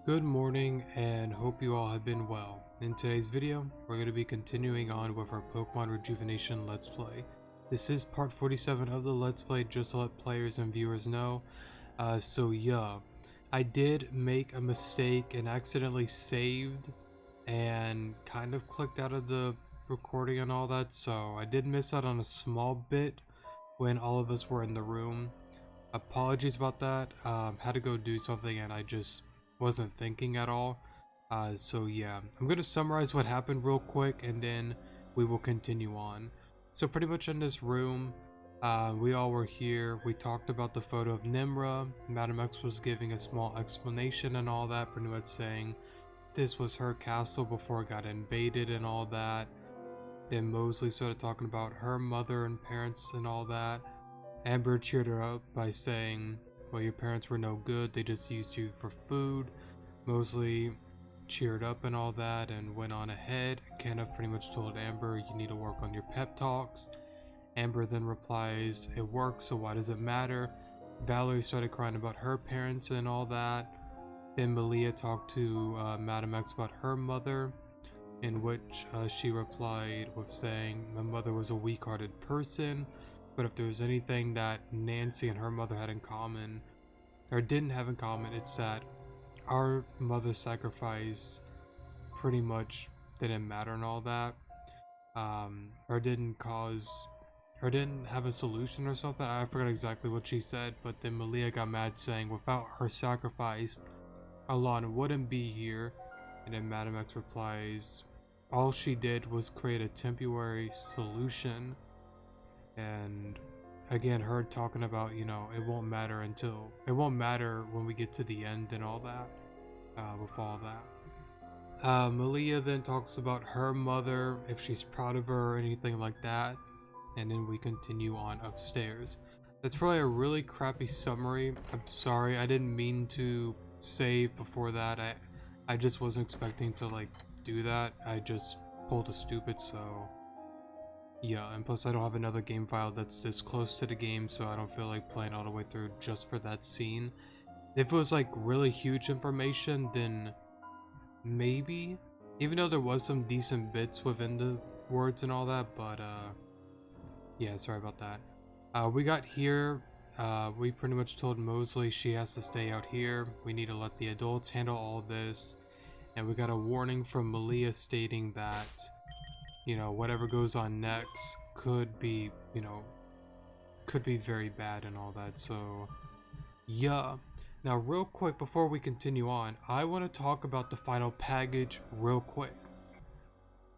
Good morning and hope you all have been well. In today's video, we're going to be continuing on with our Pokemon Rejuvenation Let's Play. This is part 47 of the Let's Play, just to let players and viewers know. I did make a mistake and accidentally saved and kind of clicked out of the recording and all that, so I did miss out on a small bit when all of us were in the room. Apologies about that. Had to go do something and I just wasn't thinking at all. I'm gonna summarize what happened real quick and then we will continue on. So pretty much in this room, we all were here. We talked about the photo of Nimra. Madam X was giving a small explanation and all that, pretty much saying this was her castle before it got invaded and all that. Then Mosley started talking about her mother and parents and all that. Amber cheered her up by saying, well, your parents were no good, they just used you for food. Mosley cheered up and all that and went on ahead. Kenneth pretty much told Amber, you need to work on your pep talks. Amber then replies, it works, so why does it matter? Valerie started crying about her parents and all that. Then Malia talked to Madam X about her mother, in which she replied with saying, my mother was a weak-hearted person, but if there was anything that Nancy and her mother had in common, or didn't have in common, it's that our mother's sacrifice pretty much didn't matter and all that, or didn't have a solution or something. I forgot exactly what she said, but then Malia got mad saying without her sacrifice, Alana wouldn't be here. And then Madam X replies, all she did was create a temporary solution. And again, her talking about, you know, it won't matter when we get to the end and all that, with all that. Malia then talks about her mother, if she's proud of her or anything like that, and then we continue on upstairs. That's probably a really crappy summary. I'm sorry, I didn't mean to save before that. I just wasn't expecting to like do that. I just pulled a stupid, so yeah, and plus I don't have another game file that's this close to the game, so I don't feel like playing all the way through just for that scene. If it was like really huge information, then maybe, even though there was some decent bits within the words and all that, but yeah, sorry about that. We got here, we pretty much told Mosley she has to stay out here. We need to let the adults handle all this, and we got a warning from Malia stating that, you know, whatever goes on next could be, you know, could be very bad and all that. So yeah, now real quick before we continue on, I want to talk about the final package real quick.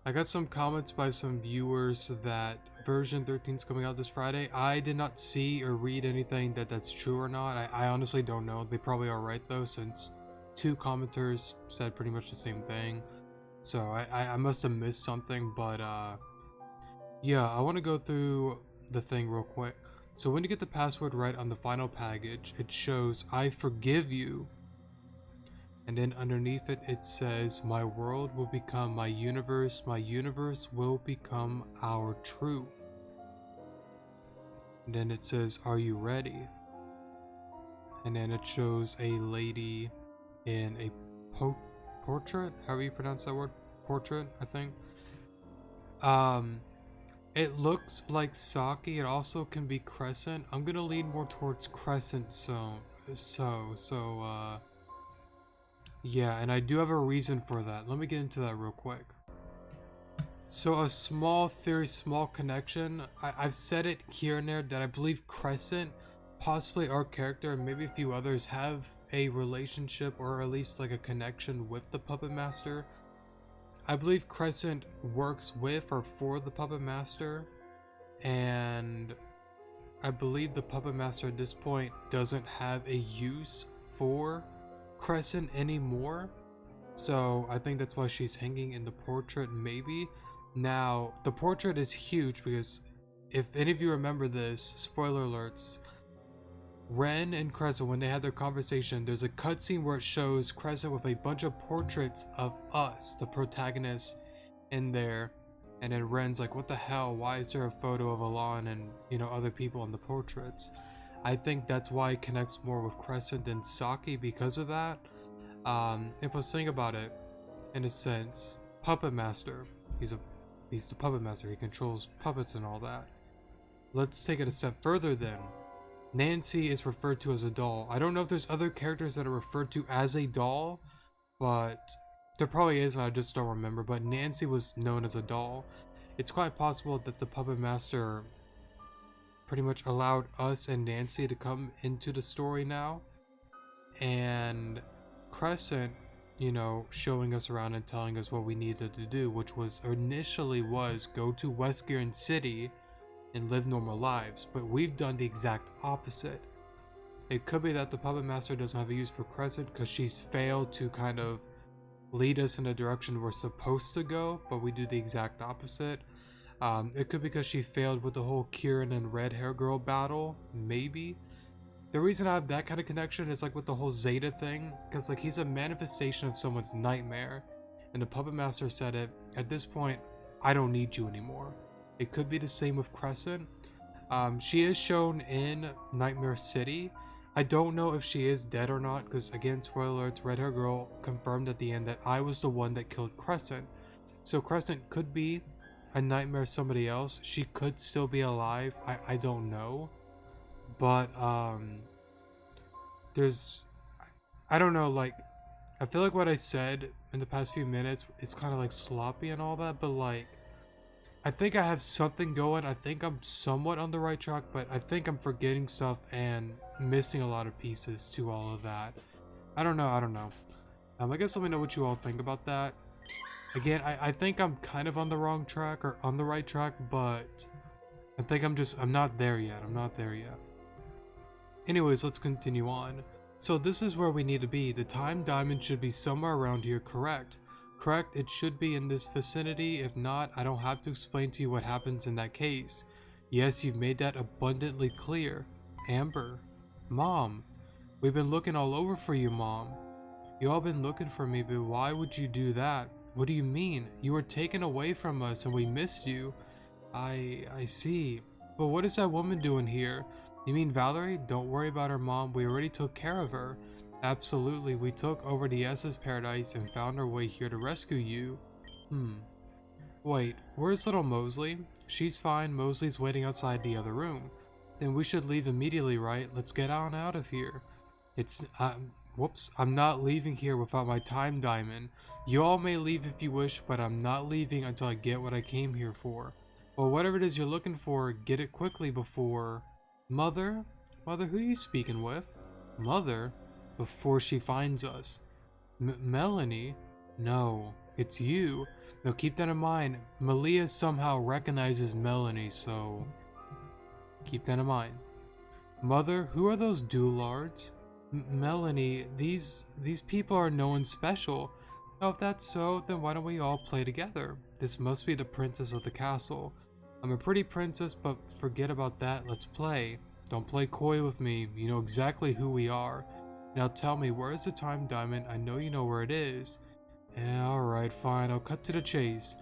I got some comments by some viewers that version 13 is coming out this Friday. I did not see or read anything that's true or not. I honestly don't know. They probably are right though, since two commenters said pretty much the same thing. So I must have missed something, but yeah, I want to go through the thing real quick. So when you get the password right on the final package, it shows I forgive you, and then underneath it it says my world will become my universe will become our truth. And then it says are you ready, and then it shows a lady in a portrait, however you pronounce that word, portrait, I think. It looks like Saki. It also can be Crescent. I'm gonna lean more towards Crescent, yeah, and I do have a reason for that. Let me get into that real quick. So a small theory, small connection. I've said it here and there that I believe Crescent, possibly our character and maybe a few others, have a relationship or at least like a connection with the Puppet Master. I believe Crescent works with or for the Puppet Master, and I believe the Puppet Master at this point doesn't have a use for Crescent anymore. So I think that's why she's hanging in the portrait, maybe. Now, the portrait is huge because if any of you remember this, spoiler alerts, Ren and Crescent, when they had their conversation, there's a cutscene where it shows Crescent with a bunch of portraits of us, the protagonists, in there. And then Ren's like, what the hell? Why is there a photo of Alon and, you know, other people in the portraits? I think that's why it connects more with Crescent than Saki because of that. If I think about it, in a sense, puppet master. He's the puppet master. He controls puppets and all that. Let's take it a step further then. Nancy is referred to as a doll. I don't know if there's other characters that are referred to as a doll, but there probably is and I just don't remember. But Nancy was known as a doll. It's quite possible that the puppet master pretty much allowed us and Nancy to come into the story now. And Crescent, you know, showing us around and telling us what we needed to do, which was initially was go to West Gearan City and live normal lives, but we've done the exact opposite. It could be that the puppet master doesn't have a use for Crescent because she's failed to kind of lead us in the direction we're supposed to go, but we do the exact opposite. It could be because she failed with the whole Kieran and red hair girl battle, maybe. The reason I have that kind of connection is like with the whole Zeta thing, because like he's a manifestation of someone's nightmare, and the puppet master said it, at this point, I don't need you anymore. It could be the same with Crescent. She is shown in Nightmare City. I don't know if she is dead or not, because again, spoiler alerts, red hair girl confirmed at the end that I was the one that killed Crescent. So Crescent could be a nightmare of somebody else. She could still be alive. I don't know. But there's, I don't know, like, I feel like what I said in the past few minutes, it's kind of like sloppy and all that, but like, I think I have something going. I think I'm somewhat on the right track, but I think I'm forgetting stuff and missing a lot of pieces to all of that. I don't know. I guess let me know what you all think about that. Again, I think I'm kind of on the wrong track or on the right track, but I think I'm not there yet. Anyways, let's continue on. So this is where we need to be. The time diamond should be somewhere around here, correct? Correct, it should be in this vicinity. If not, I don't have to explain to you what happens in that case. Yes, you've made that abundantly clear. Amber. Mom. We've been looking all over for you, Mom. You all been looking for me, but why would you do that? What do you mean? You were taken away from us and we missed you. I see. But what is that woman doing here? You mean Valerie? Don't worry about her, Mom. We already took care of her. Absolutely, we took over the SS Paradise and found our way here to rescue you. Wait, where's little Mosley? She's fine, Mosley's waiting outside the other room. Then we should leave immediately, right? Let's get on out of here. Whoops, I'm not leaving here without my time diamond. You all may leave if you wish, but I'm not leaving until I get what I came here for. Well, whatever it is you're looking for, get it quickly before... Mother? Mother, who are you speaking with? Mother? Before she finds us. Melanie? No, it's you. Now keep that in mind. Malia somehow recognizes Melanie, so keep that in mind. Mother, who are those doulards? Melanie, these people are no one special. Oh, if that's so, then why don't we all play together? This must be the princess of the castle. I'm a pretty princess, but forget about that. Let's play. Don't play coy with me. You know exactly who we are. Now tell me, where is the time diamond? I know you know where it is. Yeah, alright, fine, I'll cut to the chase.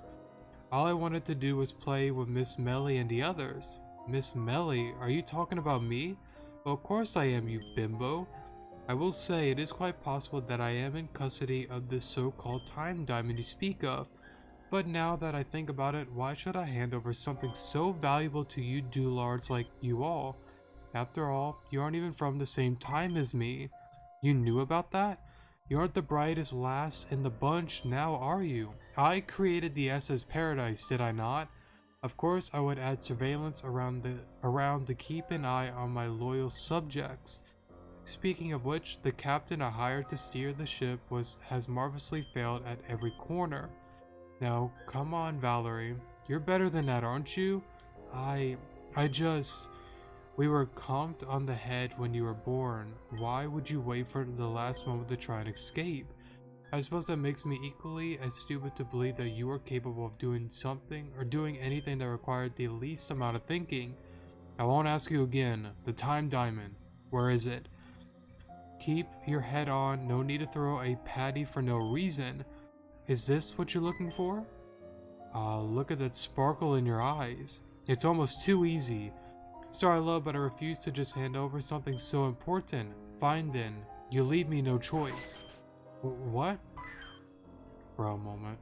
All I wanted to do was play with Miss Melly and the others. Miss Melly? Are you talking about me? Well, of course I am, you bimbo. I will say, it is quite possible that I am in custody of this so-called time diamond you speak of. But now that I think about it, why should I hand over something so valuable to you doulards like you all? After all, you aren't even from the same time as me. You knew about that? You aren't the brightest lass in the bunch now, are you? I created the SS Paradise, did I not? Of course, I would add surveillance around to keep an eye on my loyal subjects. Speaking of which, the captain I hired to steer the ship has marvelously failed at every corner. Now, come on, Valerie. You're better than that, aren't you? We were conked on the head when you were born. Why would you wait for the last moment to try and escape? I suppose that makes me equally as stupid to believe that you are capable of doing something or doing anything that required the least amount of thinking. I won't ask you again. The time diamond. Where is it? Keep your head on. No need to throw a patty for no reason. Is this what you're looking for? Look at that sparkle in your eyes. It's almost too easy. Sorry, love, but I refuse to just hand over something so important. Fine then. You leave me no choice. What? For a moment.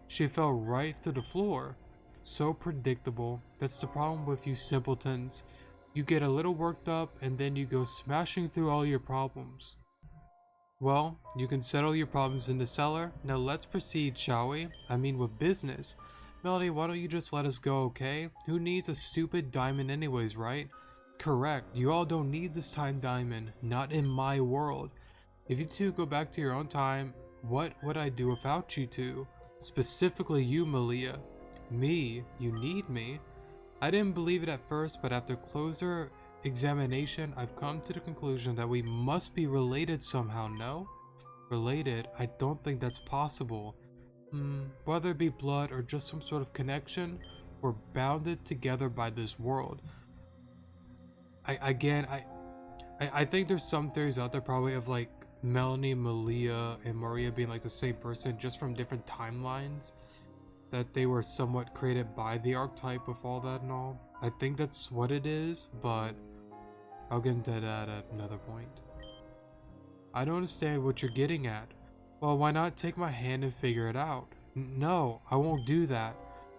She fell right through the floor. So predictable. That's the problem with you simpletons. You get a little worked up and then you go smashing through all your problems. Well, you can settle your problems in the cellar. Now let's proceed, shall we? I mean with business. Melody, why don't you just let us go, okay? Who needs a stupid diamond anyways, right? Correct. You all don't need this time diamond. Not in my world. If you two go back to your own time, what would I do without you two? Specifically you, Malia. Me? You need me? I didn't believe it at first, but after closer examination, I've come to the conclusion that we must be related somehow, no? Related? I don't think that's possible. Whether it be blood or just some sort of connection, we're bounded together by this world. I think there's some theories out there probably of like Melanie, Malia, and Maria being like the same person just from different timelines. That they were somewhat created by the archetype with all that and all. I think that's what it is, but I'll get into that at another point. I don't understand what you're getting at. Well, why not take my hand and figure it out? No, I won't do that.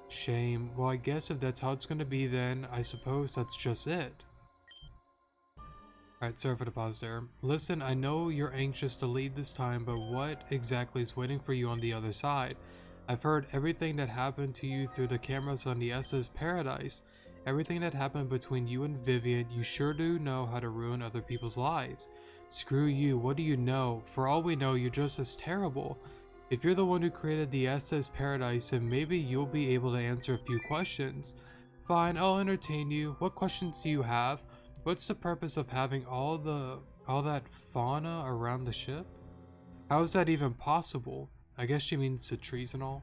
Shame. Well, I guess if that's how it's gonna be then, I suppose that's just it. Alright, sorry for the pause there. Listen, I know you're anxious to leave this time, but what exactly is waiting for you on the other side? I've heard everything that happened to you through the cameras on the SS Paradise. Everything that happened between you and Vivian, you sure do know how to ruin other people's lives. Screw you, what do you know? For all we know, you're just as terrible. If you're the one who created the SS Paradise, then maybe you'll be able to answer a few questions. Fine, I'll entertain you. What questions do you have? What's the purpose of having all that fauna around the ship? How is that even possible? I guess she means the trees and all.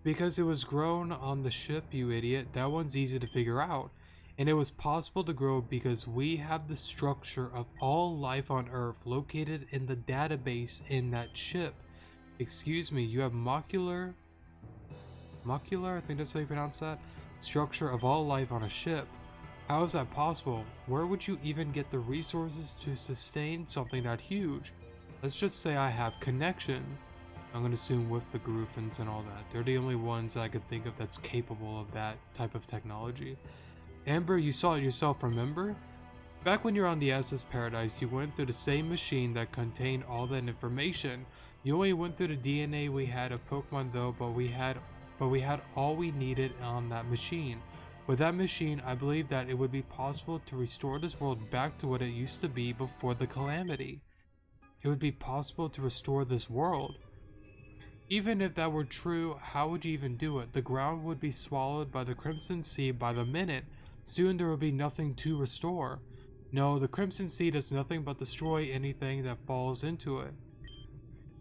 Because it was grown on the ship, you idiot. That one's easy to figure out. And it was possible to grow because we have the structure of all life on Earth located in the database in that ship. Excuse me, you have molecular, I think that's how you pronounce that, structure of all life on a ship. How is that possible? Where would you even get the resources to sustain something that huge? Let's just say I have connections. I'm gonna assume with the Griffins and all that. They're the only ones I could think of that's capable of that type of technology. Amber, you saw it yourself, remember? Back when you were on the SS Paradise, you went through the same machine that contained all that information. You only went through the DNA we had of Pokemon though, but we had all we needed on that machine. With that machine, I believe that it would be possible to restore this world back to what it used to be before the calamity. It would be possible to restore this world. Even if that were true, how would you even do it? The ground would be swallowed by the Crimson Sea by the minute. Soon there would be nothing to restore. No, the Crimson Sea does nothing but destroy anything that falls into it.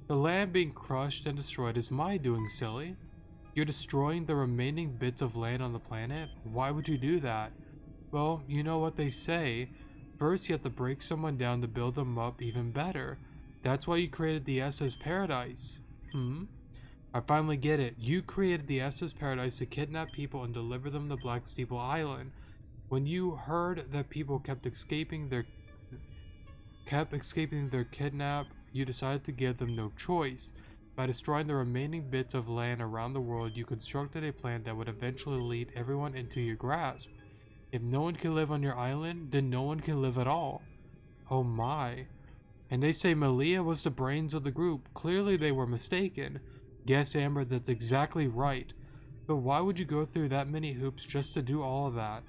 The land being crushed and destroyed is my doing, silly. You're destroying the remaining bits of land on the planet? Why would you do that? Well, you know what they say. First you have to break someone down to build them up even better. That's why you created the SS Paradise. I finally get it. You created the SS Paradise to kidnap people and deliver them to Black Steeple Island. When you heard that people kept escaping their kidnap, you decided to give them no choice. By destroying the remaining bits of land around the world, you constructed a plan that would eventually lead everyone into your grasp. If no one can live on your island, then no one can live at all. Oh my. And they say Malia was the brains of the group. Clearly they were mistaken. Yes, Amber, that's exactly right. But why would you go through that many hoops just to do all of that?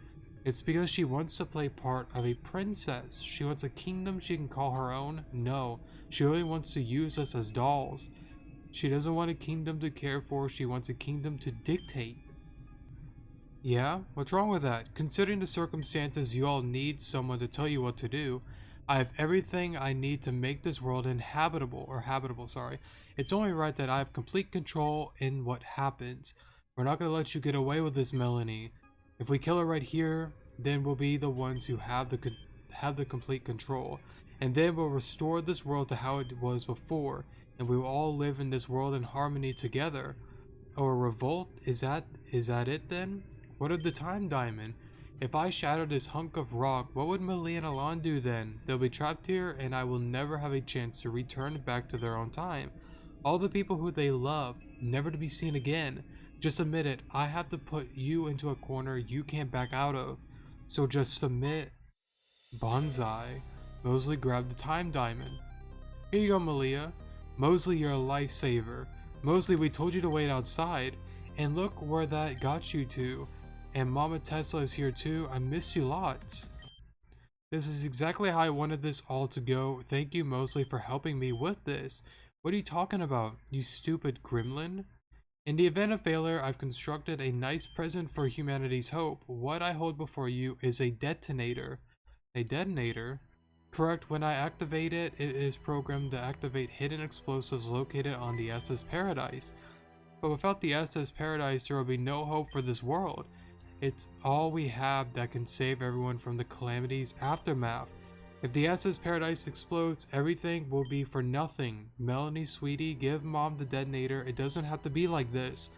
It's because she wants to play part of a princess. She wants a kingdom she can call her own. No, she only wants to use us as dolls. She doesn't want a kingdom to care for, she wants a kingdom to dictate. Yeah? What's wrong with that? Considering the circumstances, you all need someone to tell you what to do. I have everything I need to make this world habitable. It's only right that I have complete control in what happens. We're not going to let you get away with this, Melanie. If we kill her right here, then we'll be the ones who have the complete control. And then we'll restore this world to how it was before. And we will all live in this world in harmony together. Oh, a revolt? Is that it then? What of the time diamond? If I shatter this hunk of rock, what would Malia and Alon do then? They'll be trapped here and I will never have a chance to return back to their own time. All the people who they love, never to be seen again. Just admit it, I have to put you into a corner you can't back out of. So just submit. Bonsai. Mosley grabbed the time diamond. Here you go, Malia. Mosley, you're a lifesaver. Mosley, we told you to wait outside, and look where that got you to. And Mama Tesla is here too. I miss you lots. This is exactly how I wanted this all to go. Thank you, Mosley, for helping me with this. What are you talking about, you stupid gremlin? In the event of failure, I've constructed a nice present for humanity's hope. What I hold before you is a detonator. A detonator? Correct, when I activate it, it is programmed to activate hidden explosives located on the SS Paradise. But without the SS Paradise, there will be no hope for this world. It's all we have that can save everyone from the calamity's aftermath. If the SS Paradise explodes, everything will be for nothing. Melanie, sweetie, give Mom the detonator. It doesn't have to be like this.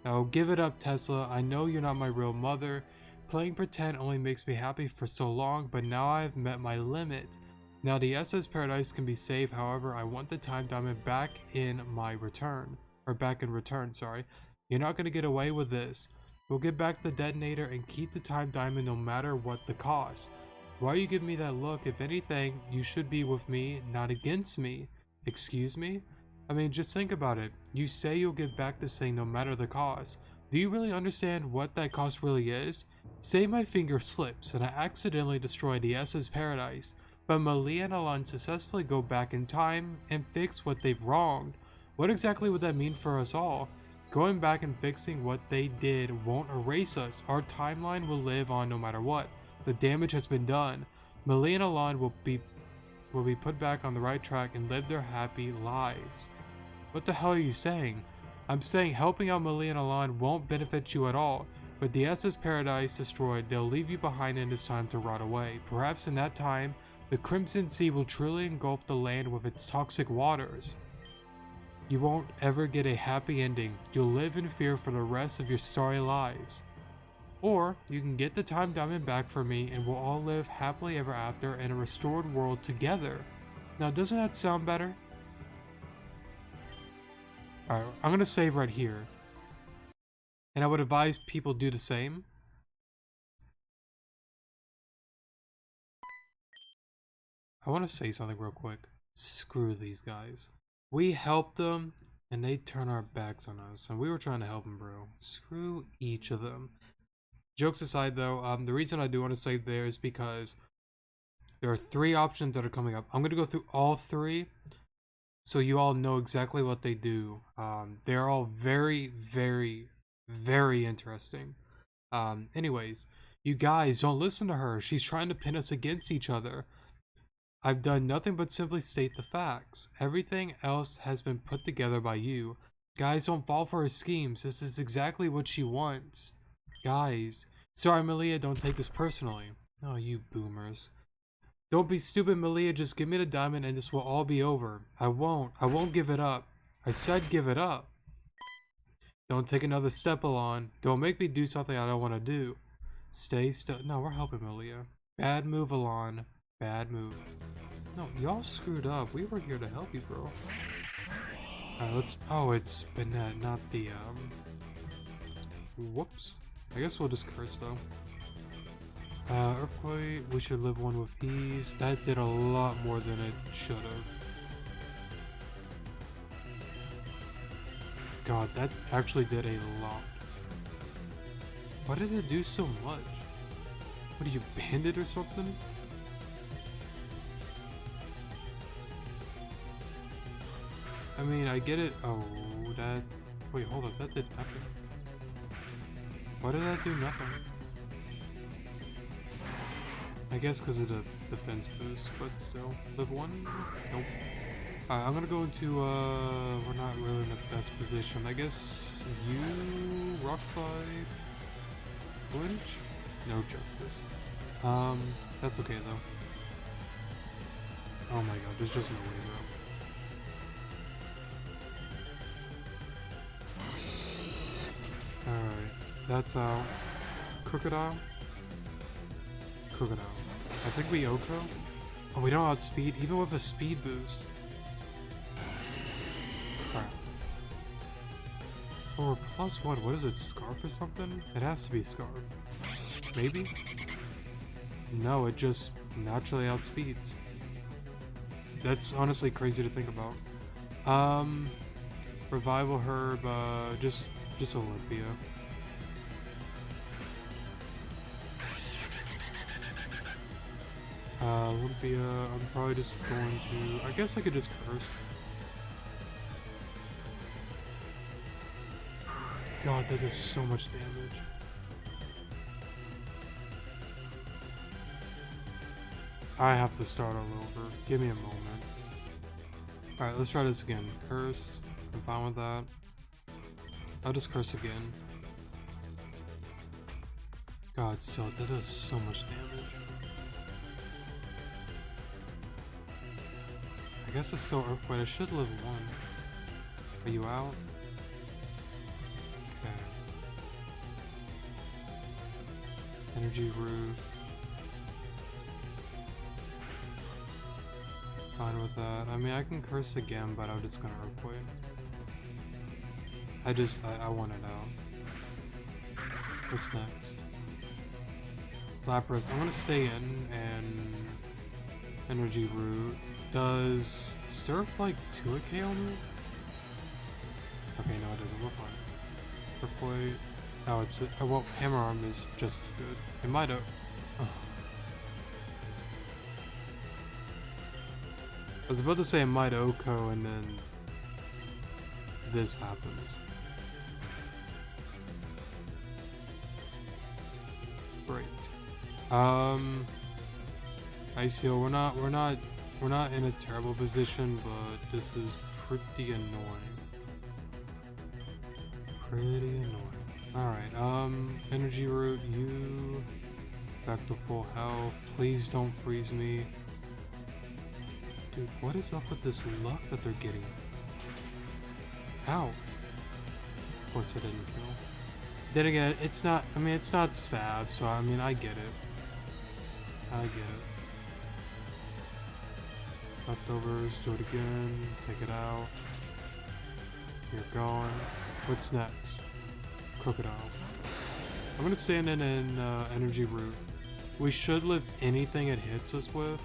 Now give it up, Tesla. I know you're not my real mother. Playing pretend only makes me happy for so long, but now I've met my limit. Now the SS Paradise can be saved, however, I want the time diamond back in return, sorry. You're not gonna get away with this. We'll get back the detonator and keep the time diamond no matter what the cost. Why you give me that look? If anything, you should be with me, not against me. Excuse me? I mean, just think about it. You say you'll get back this thing no matter the cost. Do you really understand what that cost really is? Say my finger slips and I accidentally destroy the SS Paradise, but Malia and Alon successfully go back in time and fix what they've wronged. What exactly would that mean for us all? Going back and fixing what they did won't erase us. Our timeline will live on no matter what. The damage has been done. Malia and Alon will be put back on the right track and live their happy lives. What the hell are you saying? I'm saying helping out Malia and Alon won't benefit you at all. With the SS Paradise destroyed, they'll leave you behind in this time to rot away. Perhaps in that time, the Crimson Sea will truly engulf the land with its toxic waters. You won't ever get a happy ending. You'll live in fear for the rest of your sorry lives. Or, you can get the time diamond back for me and we'll all live happily ever after in a restored world together. Now, doesn't that sound better? Alright, I'm gonna save right here. And I would advise people do the same. I want to say something real quick. Screw these guys. We helped them, and they turn our backs on us. And we were trying to help them, bro. Screw each of them. Jokes aside, though, the reason I do want to save there is because there are 3 options that are coming up. I'm going to go through all 3, so you all know exactly what they do. They're all very, very, very interesting. Anyways, you guys, don't listen to her. She's trying to pin us against each other. I've done nothing but simply state the facts. Everything else has been put together by you. Guys, don't fall for her schemes. This is exactly what she wants. Guys. Sorry, Malia, don't take this personally. Oh, you boomers. Don't be stupid, Malia. Just give me the diamond and this will all be over. I won't give it up. I said give it up. Don't take another step, Alon. Don't make me do something I don't want to do. Stay still. No, we're helping Malia. Bad move, Alon. Bad move. No, y'all screwed up. We were here to help you, bro. Alright, let's... Oh, it's Banette, not the, Whoops. I guess we'll just curse, though. Earthquake. We should live one with ease. That did a lot more than it should have. God, that actually did a lot. Why did it do so much? What, are you banded or something? I mean, I get it. Oh, that... Wait, hold up. That did nothing. Why did that do nothing? I guess because of the defense boost, but still. Live 1? Nope. Alright, I'm gonna go into, we're not really in the best position. I guess you... Rock slide... Flinch? No justice. That's okay, though. Oh my god, there's just no way, though. Alright, that's out. Crocodile? Crocodile. I think we Oko? Oh, we don't outspeed, even with a speed boost. Crap. For plus one, what is it, Scarf or something? It has to be Scarf. Maybe? No, it just naturally outspeeds. That's honestly crazy to think about. Revival Herb, just Olympia. Olympia, I'm probably just going to... I guess I could just curse. God, that does so much damage. I have to start all over. Give me a moment. Alright, let's try this again. Curse. I'm fine with that. I'll just curse again. God, still, that does so much damage. I guess it's still Earthquake. I should live one. Are you out? Okay. Energy Root. Fine with that. I mean, I can curse again, but I'm just gonna Earthquake. I want it out. What's next? Lapras. I'm gonna stay in and Energy Root. Does Surf like 2 KO me? Okay, no, it doesn't. We're fine. Earthquake. Oh, it's well, Hammer Arm is just as good. It might have. Oh. I was about to say it might Oko, and then this happens. Great. Ice Heal. We're not in a terrible position, but this is pretty annoying. Pretty annoying. Alright, Energy Root, you back to full health. Please don't freeze me. Dude, what is up with this luck that they're getting? Out. Of course it didn't kill. Then again, it's not, I mean, it's not stab, so I mean, I get it. I get it. Leftovers, do it again, take it out. You're gone. What's next? Crocodile. I'm gonna stand in Energy Root. We should live anything it hits us with.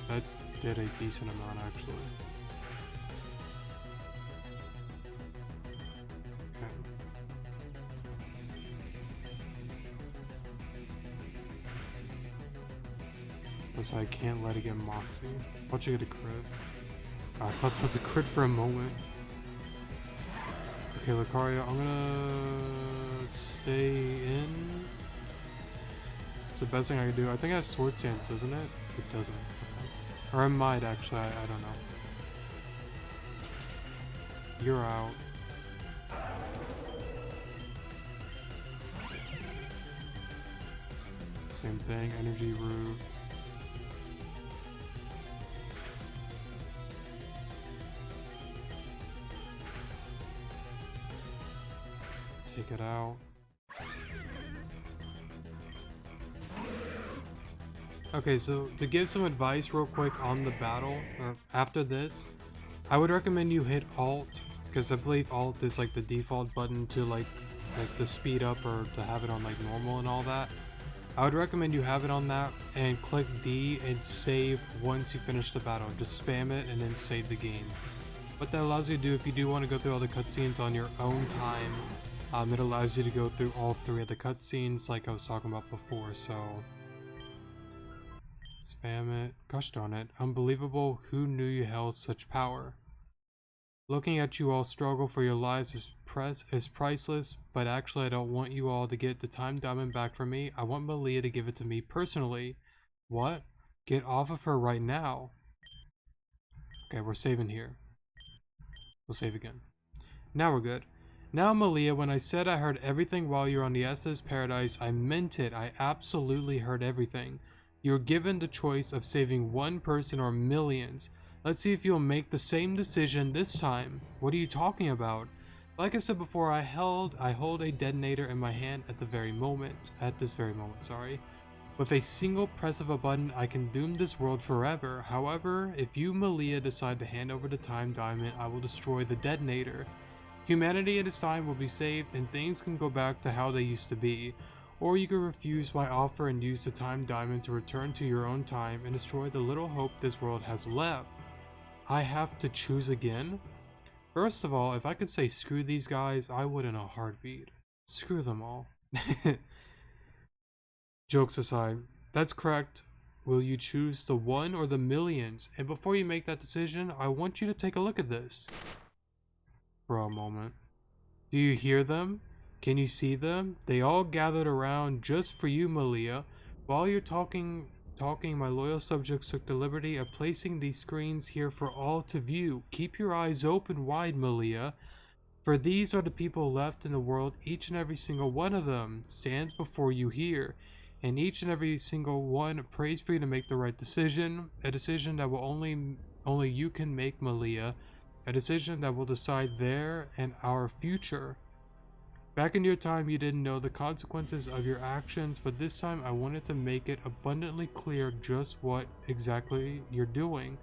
That did a decent amount, actually. Okay. Plus, I can't let it get Moxie. Watch it get a crit. I thought that was a crit for a moment. Okay, Lucario, I'm gonna stay in. It's the best thing I can do. I think it has Sword Stance, doesn't it? It doesn't. Okay. Or it might actually, I don't know. You're out. Same thing, Energy Root. Take it out. Okay, so to give some advice real quick on the battle, after this, I would recommend you hit Alt, because I believe Alt is like the default button to like the speed up or to have it on like normal and all that. I would recommend you have it on that and click D and save once you finish the battle. Just spam it and then save the game. What that allows you to do if you do want to go through all the cutscenes on your own time, it allows you to go through all 3 of the cutscenes like I was talking about before, so spam it. Gosh darn it. Unbelievable. Who knew you held such power? Looking at you all struggle for your lives is priceless, but actually I don't want you all to get the time diamond back from me. I want Malia to give it to me personally. What? Get off of her right now. Okay, we're saving here. We'll save again. Now we're good. Now, Malia, when I said I heard everything while you were on the Estes Paradise, I meant it. I absolutely heard everything. You're given the choice of saving one person or millions. Let's see if you'll make the same decision this time. What are you talking about? Like I said before, I hold a detonator in my hand at this very moment, sorry. With a single press of a button, I can doom this world forever. However, if you, Malia, decide to hand over the time diamond, I will destroy the detonator. Humanity at its time will be saved, and things can go back to how they used to be. Or you can refuse my offer and use the time diamond to return to your own time and destroy the little hope this world has left. I have to choose again? First of all, if I could say screw these guys, I would in a heartbeat. Screw them all. Jokes aside, that's correct. Will you choose the one or the millions? And before you make that decision, I want you to take a look at this for a moment. Do you hear them? Can you see them? They all gathered around just for you, Malia. While you're talking, my loyal subjects took the liberty of placing these screens here for all to view. Keep your eyes open wide, Malia. For these are the people left in the world, each and every single one of them stands before you here, and each and every single one prays for you to make the right decision, a decision that will only you can make, Malia, a decision that will decide their and our future. Back in your time, you didn't know the consequences of your actions, but this time I wanted to make it abundantly clear just what exactly you're doing.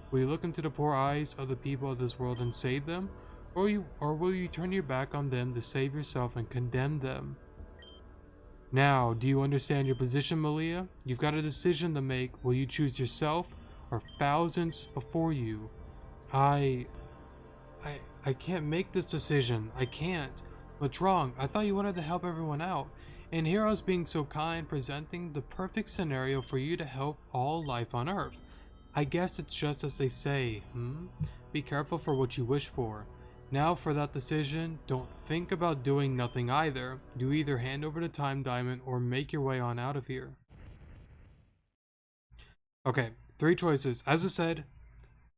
Will you look into the poor eyes of the people of this world and save them? Or will you turn your back on them to save yourself and condemn them? Now, do you understand your position, Malia? You've got a decision to make. Will you choose yourself or thousands before you? I can't make this decision. I can't. What's wrong? I thought you wanted to help everyone out. And here I was being so kind, presenting the perfect scenario for you to help all life on Earth. I guess it's just as they say, Be careful for what you wish for. Now for that decision, don't think about doing nothing either. You either hand over the time diamond or make your way on out of here. Okay, 3 choices. As I said,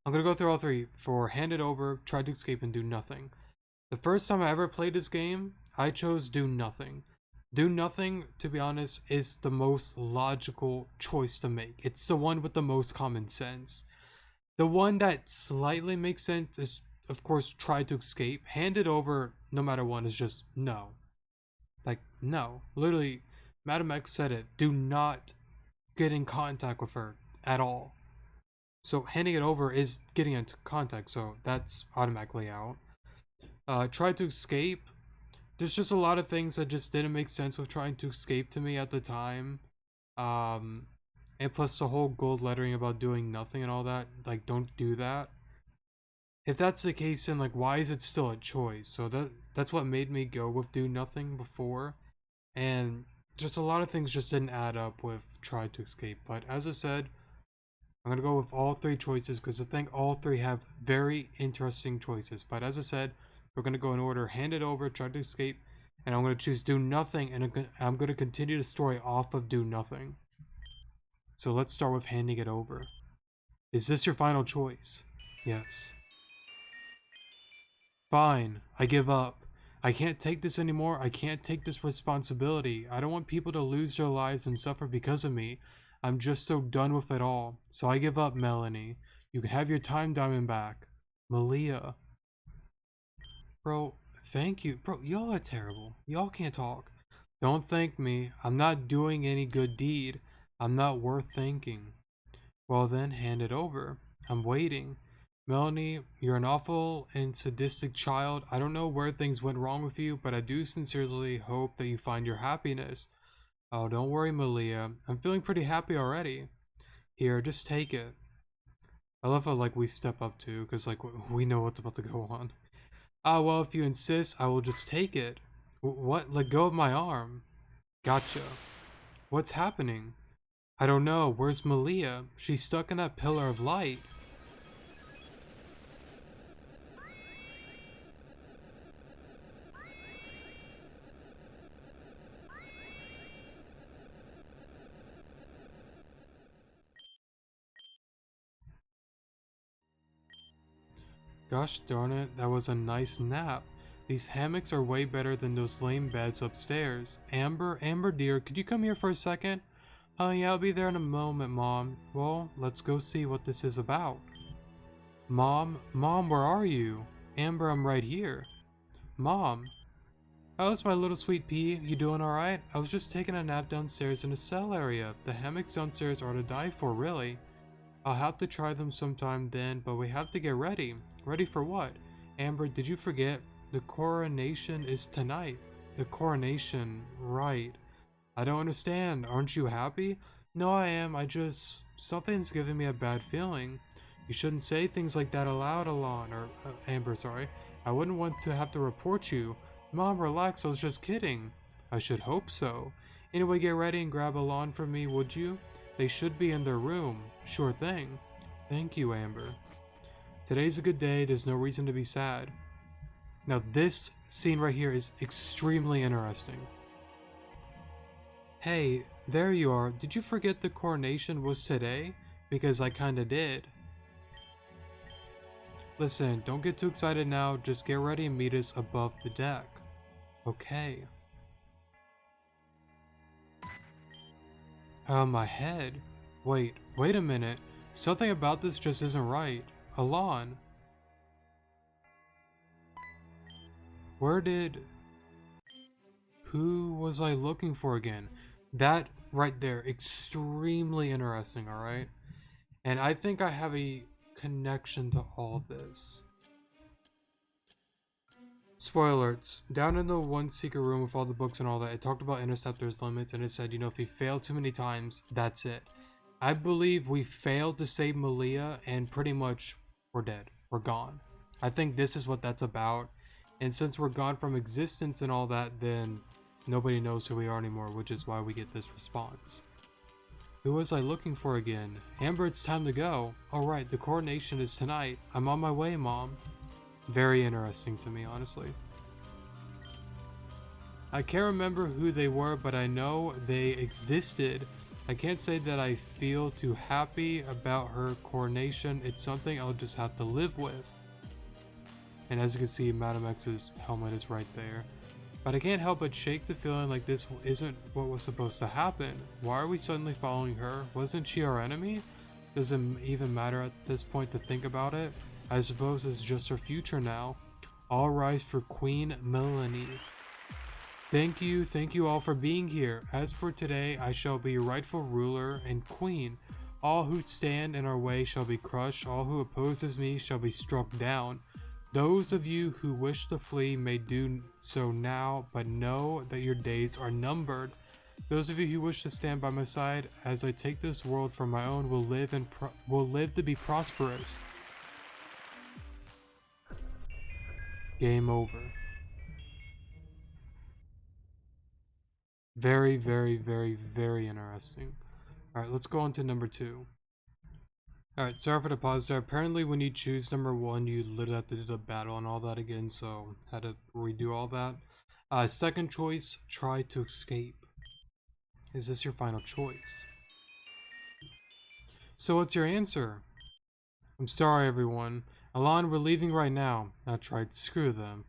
I'm gonna go through all 3 for hand it over, try to escape, and do nothing. The first time I ever played this game, I chose do nothing. Do nothing, to be honest, is the most logical choice to make. It's the one with the most common sense. The one that slightly makes sense is, of course, try to escape. Hand it over, no matter what, is just no. Like, no. Literally, Madam X said it. Do not get in contact with her at all. So handing it over is getting into contact, so that's automatically out. Try to escape. There's just a lot of things that just didn't make sense with trying to escape to me at the time. And plus the whole gold lettering about doing nothing and all that. Like, don't do that. If that's the case, then like, why is it still a choice? So that's what made me go with do nothing before. And just a lot of things just didn't add up with try to escape. But as I said, I'm going to go with all 3 choices because I think all 3 have very interesting choices. But as I said, we're going to go in order, hand it over, try to escape, and I'm going to choose do nothing, and I'm going to continue the story off of do nothing. So let's start with handing it over. Is this your final choice? Yes. Fine, I give up. I can't take this anymore. I can't take this responsibility. I don't want people to lose their lives and suffer because of me. I'm just so done with it all. So I give up, Melanie. You can have your time diamond back. Malia. Bro, thank you. Bro, y'all are terrible. Y'all can't talk. Don't thank me. I'm not doing any good deed. I'm not worth thanking. Well then, hand it over. I'm waiting. Melanie, you're an awful and sadistic child. I don't know where things went wrong with you, but I do sincerely hope that you find your happiness. Oh, don't worry, Malia. I'm feeling pretty happy already. Here, just take it. I love how, like, we step up too, because, like, we know what's about to go on. Well, if you insist, I will just take it. What? Let go of my arm. Gotcha. What's happening? I don't know. Where's Malia? She's stuck in that pillar of light. Gosh darn it, that was a nice nap. These hammocks are way better than those lame beds upstairs. Amber dear, could you come here for a second? Oh yeah, I'll be there in a moment, Mom. Well, let's go see what this is about. Mom, where are you? Amber, I'm right here. Mom. How's my little sweet pea? You doing alright? I was just taking a nap downstairs in the cell area. The hammocks downstairs are to die for, really. I'll have to try them sometime then, but we have to get ready. Ready for what? Amber, did you forget? The coronation is tonight. The coronation, right. I don't understand. Aren't you happy? No, I am. Something's giving me a bad feeling. You shouldn't say things like that aloud, Amber, sorry. I wouldn't want to have to report you. Mom, relax, I was just kidding. I should hope so. Anyway, get ready and grab a lawn for me, would you? They should be in their room. Sure thing. Thank you, Amber. Today's a good day, there's no reason to be sad. Now this scene right here is extremely interesting. Hey, there you are. Did you forget the coronation was today? Because I kinda did. Listen, don't get too excited now, just get ready and meet us above the deck. Okay. My head. Wait a minute. Something about this just isn't right. Alon. Who was I looking for again? That right there, extremely interesting, alright? And I think I have a connection to all this. Spoiler alerts. Down in the one secret room with all the books and all that, it talked about Interceptor's limits, and it said, you know, if you fail too many times, that's it. I believe we failed to save Malia, and pretty much we're dead. We're gone. I think this is what that's about. And since we're gone from existence and all that, then nobody knows who we are anymore, which is why we get this response. Who was I looking for again? Amber, it's time to go. Alright, the coronation is tonight. I'm on my way, Mom. Very interesting to me, honestly. I can't remember who they were, but I know they existed. I can't say that I feel too happy about her coronation. It's something I'll just have to live with. And as you can see, Madam X's helmet is right there. But I can't help but shake the feeling like this isn't what was supposed to happen. Why are we suddenly following her? Wasn't she our enemy? Does it even matter at this point to think about it? I suppose it's just her future now. All rise for Queen Melanie. Thank you all for being here. As for today, I shall be your rightful ruler and queen. All who stand in our way shall be crushed. All who opposes me shall be struck down. Those of you who wish to flee may do so now, but know that your days are numbered. Those of you who wish to stand by my side as I take this world for my own will live to be prosperous. Game over. Very, very, very, very interesting. Alright, let's go on to number 2. Alright, sorry for the pause there. Apparently when you choose number 1, you literally have to do the battle and all that again, so had to redo all that. Second choice, try to escape. Is this your final choice? So what's your answer? I'm sorry everyone. Alon, we're leaving right now. I tried, screw them.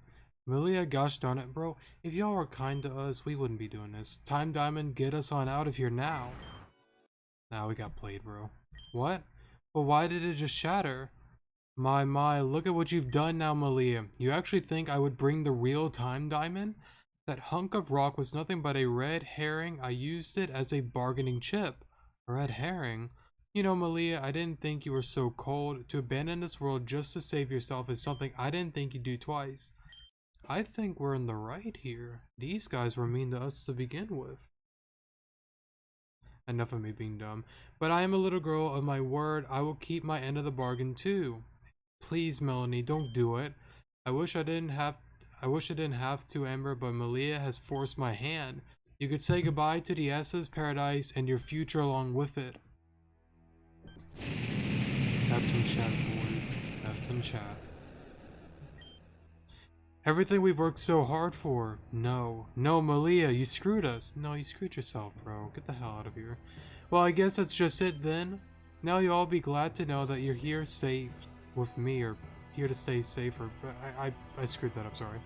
Malia, gosh darn it, bro. If y'all were kind to us, we wouldn't be doing this. Time Diamond, get us on out of here now. Nah, we got played, bro. What? Well, why did it just shatter? My, look at what you've done now, Malia. You actually think I would bring the real Time Diamond? That hunk of rock was nothing but a red herring. I used it as a bargaining chip. A red herring? You know, Malia, I didn't think you were so cold. To abandon this world just to save yourself is something I didn't think you'd do twice. I think we're in the right here. These guys were mean to us to begin with. Enough of me being dumb. But I am a little girl of my word. I will keep my end of the bargain too. Please, Melanie, don't do it. I wish I didn't have to, Amber, but Malia has forced my hand. You could say goodbye to the S's paradise and your future along with it. Have some chat, boys. Have some chat. Everything we've worked so hard for. No, Malia, you screwed us. No, you screwed yourself, bro. Get the hell out of here. Well, I guess that's just it then. Now you'll all be glad to know that you're here safe with me, or here to stay safer. But I screwed that up, sorry.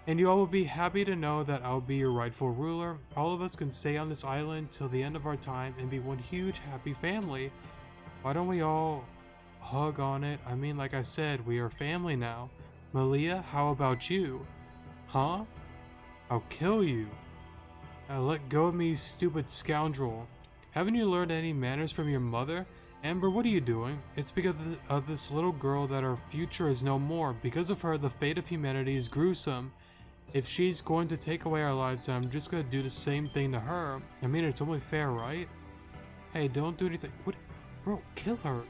And you all will be happy to know that I'll be your rightful ruler. All of us can stay on this island till the end of our time and be one huge happy family. Why don't we all hug on it? I mean, like I said, we are family now. Malia, how about you? Huh? I'll kill you. Let go of me, you stupid scoundrel. Haven't you learned any manners from your mother? Amber, what are you doing? It's because of this little girl that our future is no more. Because of her, the fate of humanity is gruesome. If she's going to take away our lives, then I'm just gonna do the same thing to her. I mean, it's only fair, right? Hey, don't do anything. What? Bro, kill her.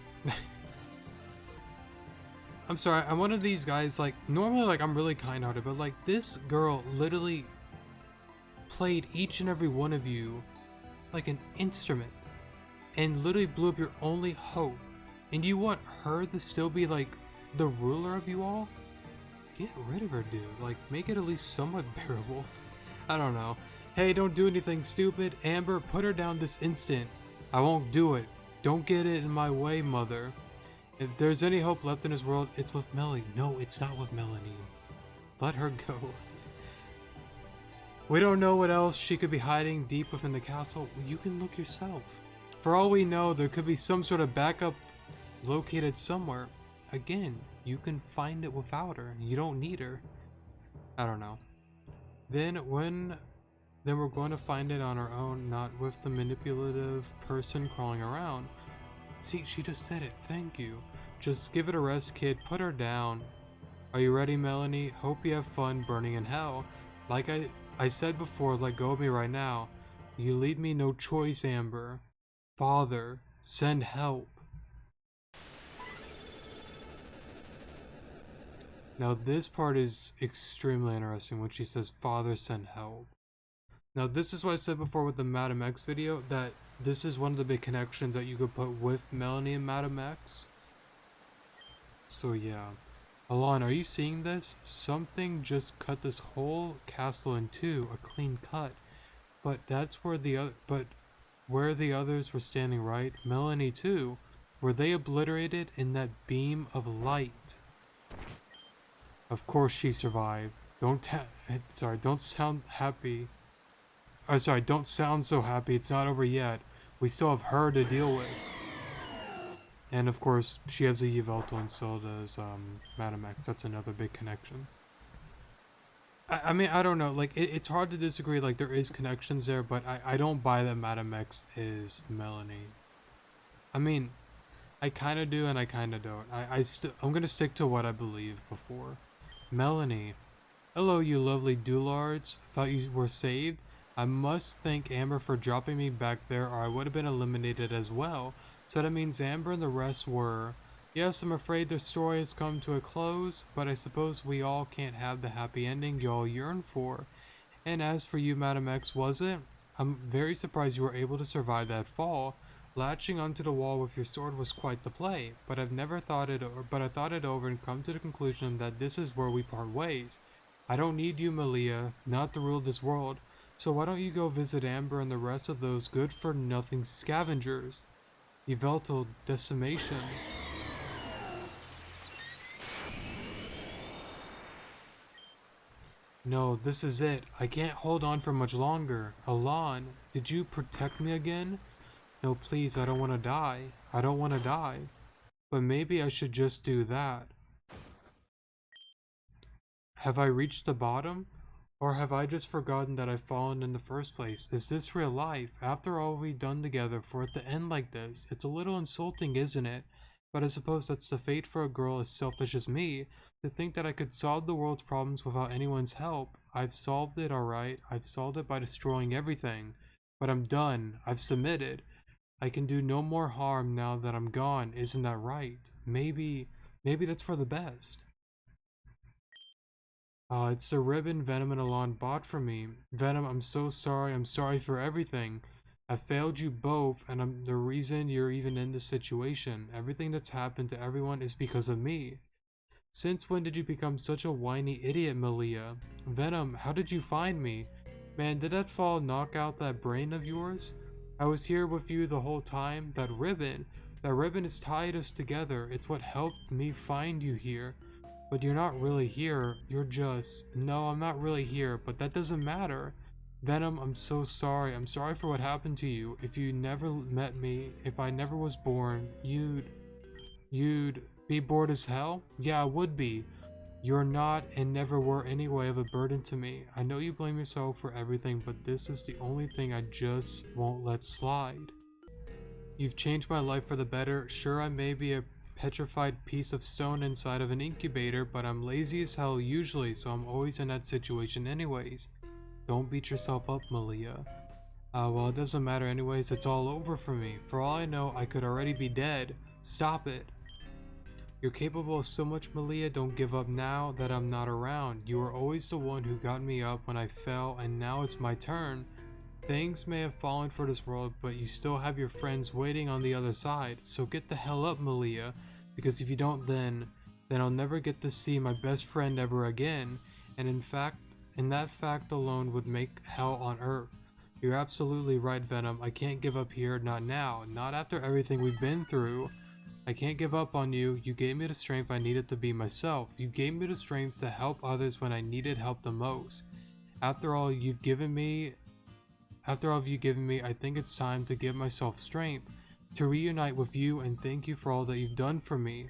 I'm sorry, I'm one of these guys, like, normally, like, I'm really kind-hearted, but, like, this girl literally played each and every one of you like an instrument and literally blew up your only hope. And you want her to still be, like, the ruler of you all? Get rid of her, dude. Like, make it at least somewhat bearable. I don't know. Hey, don't do anything stupid. Amber, put her down this instant. I won't do it. Don't get it in my way, mother. If there's any hope left in this world, it's with Melanie. No, it's not with Melanie. Let her go. We don't know what else she could be hiding deep within the castle. You can look yourself. For all we know, there could be some sort of backup located somewhere. Again, you can find it without her. You don't need her. I don't know. Then we're going to find it on our own, not with the manipulative person crawling around. See, she just said it. Thank you. Just give it a rest, kid. Put her down. Are you ready, Melanie? Hope you have fun burning in hell. Like I said before, let go of me right now. You leave me no choice, Amber. Father, send help. Now this part is extremely interesting when she says, Father, send help. Now this is what I said before with the Madam X video, that this is one of the big connections that you could put with Melanie and Madam X. So yeah. Alon, are you seeing this? Something just cut this whole castle in two, a clean cut. But that's where where the others were standing, right? Melanie too. Were they obliterated in that beam of light? Of course she survived. Don't sound happy. Don't sound so happy. It's not over yet. We still have her to deal with. And of course, she has a Yveltal and so does Madam X. That's another big connection. I mean, I don't know. Like, it's hard to disagree. Like, there is connections there, but I don't buy that Madam X is Melanie. I mean, I kind of do and I kind of don't. I'm gonna stick to what I believe before. Melanie. Hello, you lovely doulards. Thought you were saved? I must thank Amber for dropping me back there, or I would have been eliminated as well. So that means Amber and the rest were. Yes, I'm afraid the story has come to a close, but I suppose we all can't have the happy ending you all yearn for. And as for you, Madam X, was it? I'm very surprised you were able to survive that fall. Latching onto the wall with your sword was quite the play, but I thought it over and come to the conclusion that this is where we part ways. I don't need you, Malia, not to rule this world, so why don't you go visit Amber and the rest of those good-for-nothing scavengers? Yveltal decimation. No, this is it. I can't hold on for much longer. Alon, did you protect me again? No, please, I don't want to die. I don't want to die. But maybe I should just do that. Have I reached the bottom? Or have I just forgotten that I've fallen in the first place? Is this real life? After all we've done together, for it to end like this, it's a little insulting, isn't it? But I suppose that's the fate for a girl as selfish as me, to think that I could solve the world's problems without anyone's help. I've solved it, alright. I've solved it by destroying everything. But I'm done. I've submitted. I can do no more harm now that I'm gone, isn't that right? Maybe that's for the best. It's the ribbon Venom and Alon bought for me. Venom, I'm so sorry. I'm sorry for everything. I failed you both, and I'm the reason you're even in this situation. Everything that's happened to everyone is because of me. Since when did you become such a whiny idiot, Malia? Venom, how did you find me? Man, did that fall knock out that brain of yours? I was here with you the whole time. That ribbon has tied us together. It's what helped me find you here. But you're not really here. You're just... No, I'm not really here, but that doesn't matter. Venom, I'm so sorry. I'm sorry for what happened to you. If you never met me, if I never was born, you'd be bored as hell? Yeah, I would be. You're not and never were anyway of a burden to me. I know you blame yourself for everything, but this is the only thing I just won't let slide. You've changed my life for the better. Sure, I may be a petrified piece of stone inside of an incubator, but I'm lazy as hell usually, so I'm always in that situation anyways. Don't beat yourself up, Malia. Well, it doesn't matter anyways, it's all over for me. For all I know, I could already be dead. Stop it. You're capable of so much, Malia. Don't give up now that I'm not around. You were always the one who got me up when I fell, and now it's my turn. Things may have fallen for this world, but you still have your friends waiting on the other side. So get the hell up, Malia, because if you don't, then I'll never get to see my best friend ever again. And that fact alone would make hell on earth. You're absolutely right, Venom. I can't give up here, not now, not after everything we've been through. I can't give up on you. You gave me the strength I needed to be myself. You gave me the strength to help others when I needed help the most. After all you've given me, I think it's time to give myself strength to reunite with you and thank you for all that you've done for me.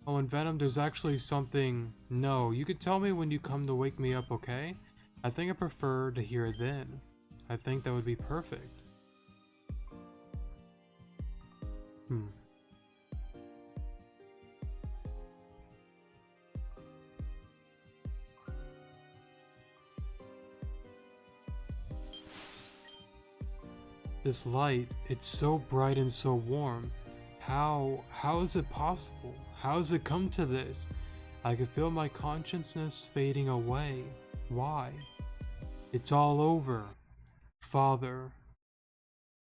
Oh, and Venom, there's actually something. No, you could tell me when you come to wake me up, okay? I think I prefer to hear it then. I think that would be perfect. Hmm. This light, it's so bright and so warm. How is it possible? How has it come to this? I can feel my consciousness fading away. Why? It's all over. Father,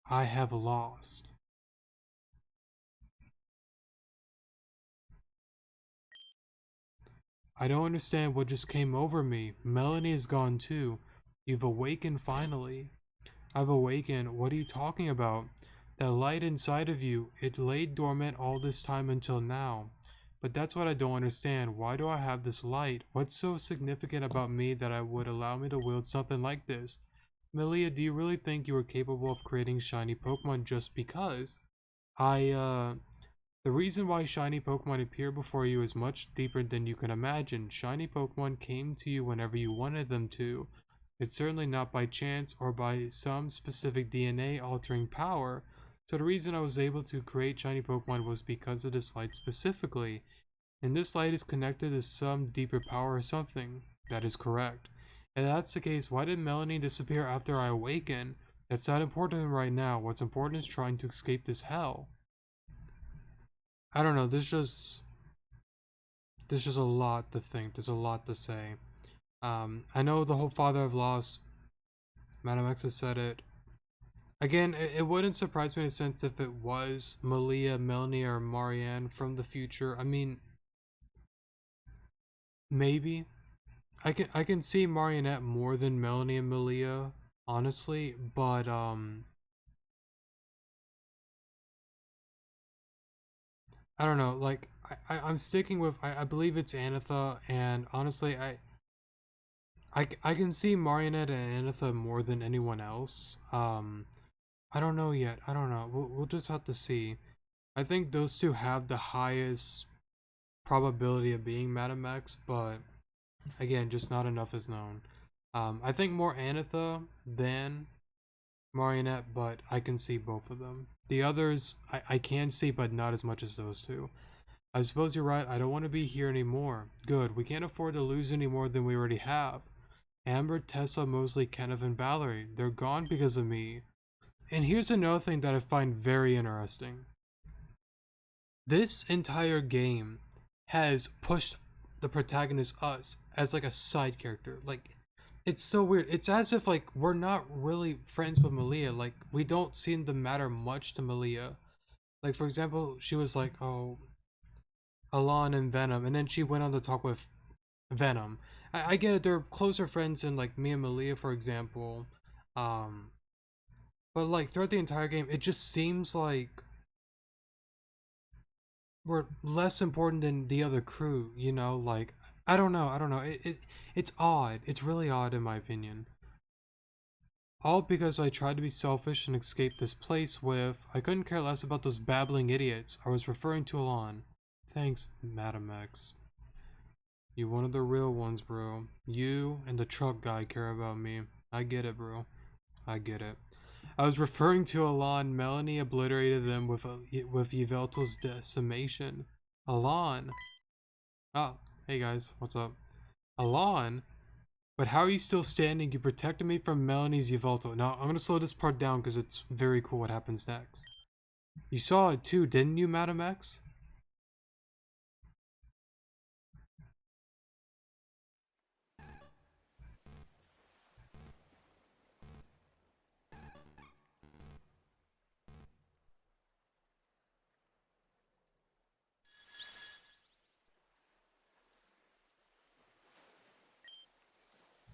I have lost. I don't understand what just came over me. Melanie is gone too. You've awakened finally. I've awakened. What are you talking about? That light inside of you, it lay dormant all this time until now. But that's what I don't understand. Why do I have this light? What's so significant about me that I would allow me to wield something like this? Malia, do you really think you are capable of creating shiny Pokemon just because? I, the reason why shiny Pokemon appear before you is much deeper than you can imagine. Shiny Pokemon came to you whenever you wanted them to. It's certainly not by chance or by some specific DNA altering power. So the reason I was able to create shiny Pokemon was because of this light specifically. And this light is connected to some deeper power or something. That is correct. If that's the case, why did Melanie disappear after I awaken? That's not important right now. What's important is trying to escape this hell. I don't know, there's just a lot to think. There's a lot to say. I know the whole father of loss, Madam X has said it. Again, it wouldn't surprise me in a sense if it was Malia, Melanie, or Marianne from the future. I mean, maybe. I can see Marionette more than Melanie and Malia, honestly, but I don't know, like I'm sticking with I believe it's Anitha, and honestly I can see Marionette and Anitha more than anyone else. I don't know yet. I don't know. We'll just have to see. I think those two have the highest probability of being Madam X, but again, just not enough is known. I think more Anitha than Marionette, but I can see both of them. The others, I can see, but not as much as those two. I suppose you're right. I don't want to be here anymore. Good. We can't afford to lose any more than we already have. Amber, Tessa, Mosley, Kenneth, and Valerie. They're gone because of me. And here's another thing that I find very interesting. This entire game has pushed the protagonist, us, as like a side character. Like, it's so weird. It's as if like we're not really friends with Malia. Like, we don't seem to matter much to Malia. Like, for example, she was like, oh, Alon and Venom, and then she went on to talk with Venom. I get it, they're closer friends than like me and Malia, for example. Um, but like throughout the entire game, it just seems like we're less important than the other crew, you know? Like, I don't know. It's odd. It's really odd in my opinion. All because I tried to be selfish and escape this place with, I couldn't care less about those babbling idiots. I was referring to Alon. Thanks, Madam X. You one of the real ones, bro. You and the truck guy care about me. I get it, bro. I get it. I was referring to Alon. Melanie obliterated them with Yveltal's decimation. Alon. Oh, hey guys, what's up? Alon? But how are you still standing? You protected me from Melanie's Yveltal. Now, I'm gonna slow this part down because it's very cool what happens next. You saw it too, didn't you, Madam X?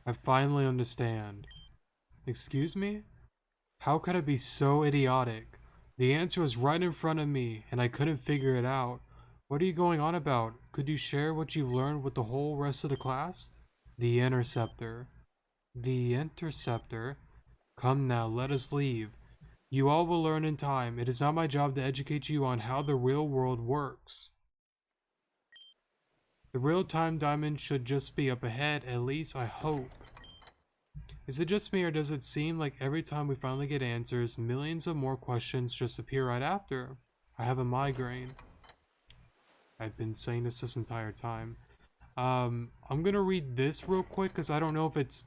I finally understand. Excuse me? How could I be so idiotic? The answer was right in front of me, and I couldn't figure it out. What are you going on about? Could you share what you've learned with the whole rest of the class? The Interceptor. The Interceptor? Come now, let us leave. You all will learn in time. It is not my job to educate you on how the real world works. The real-time diamond should just be up ahead, at least I hope. Is it just me, or does it seem like every time we finally get answers, millions of more questions just appear right after? I have a migraine. I've been saying this entire time. I'm gonna read this real quick because I don't know if it's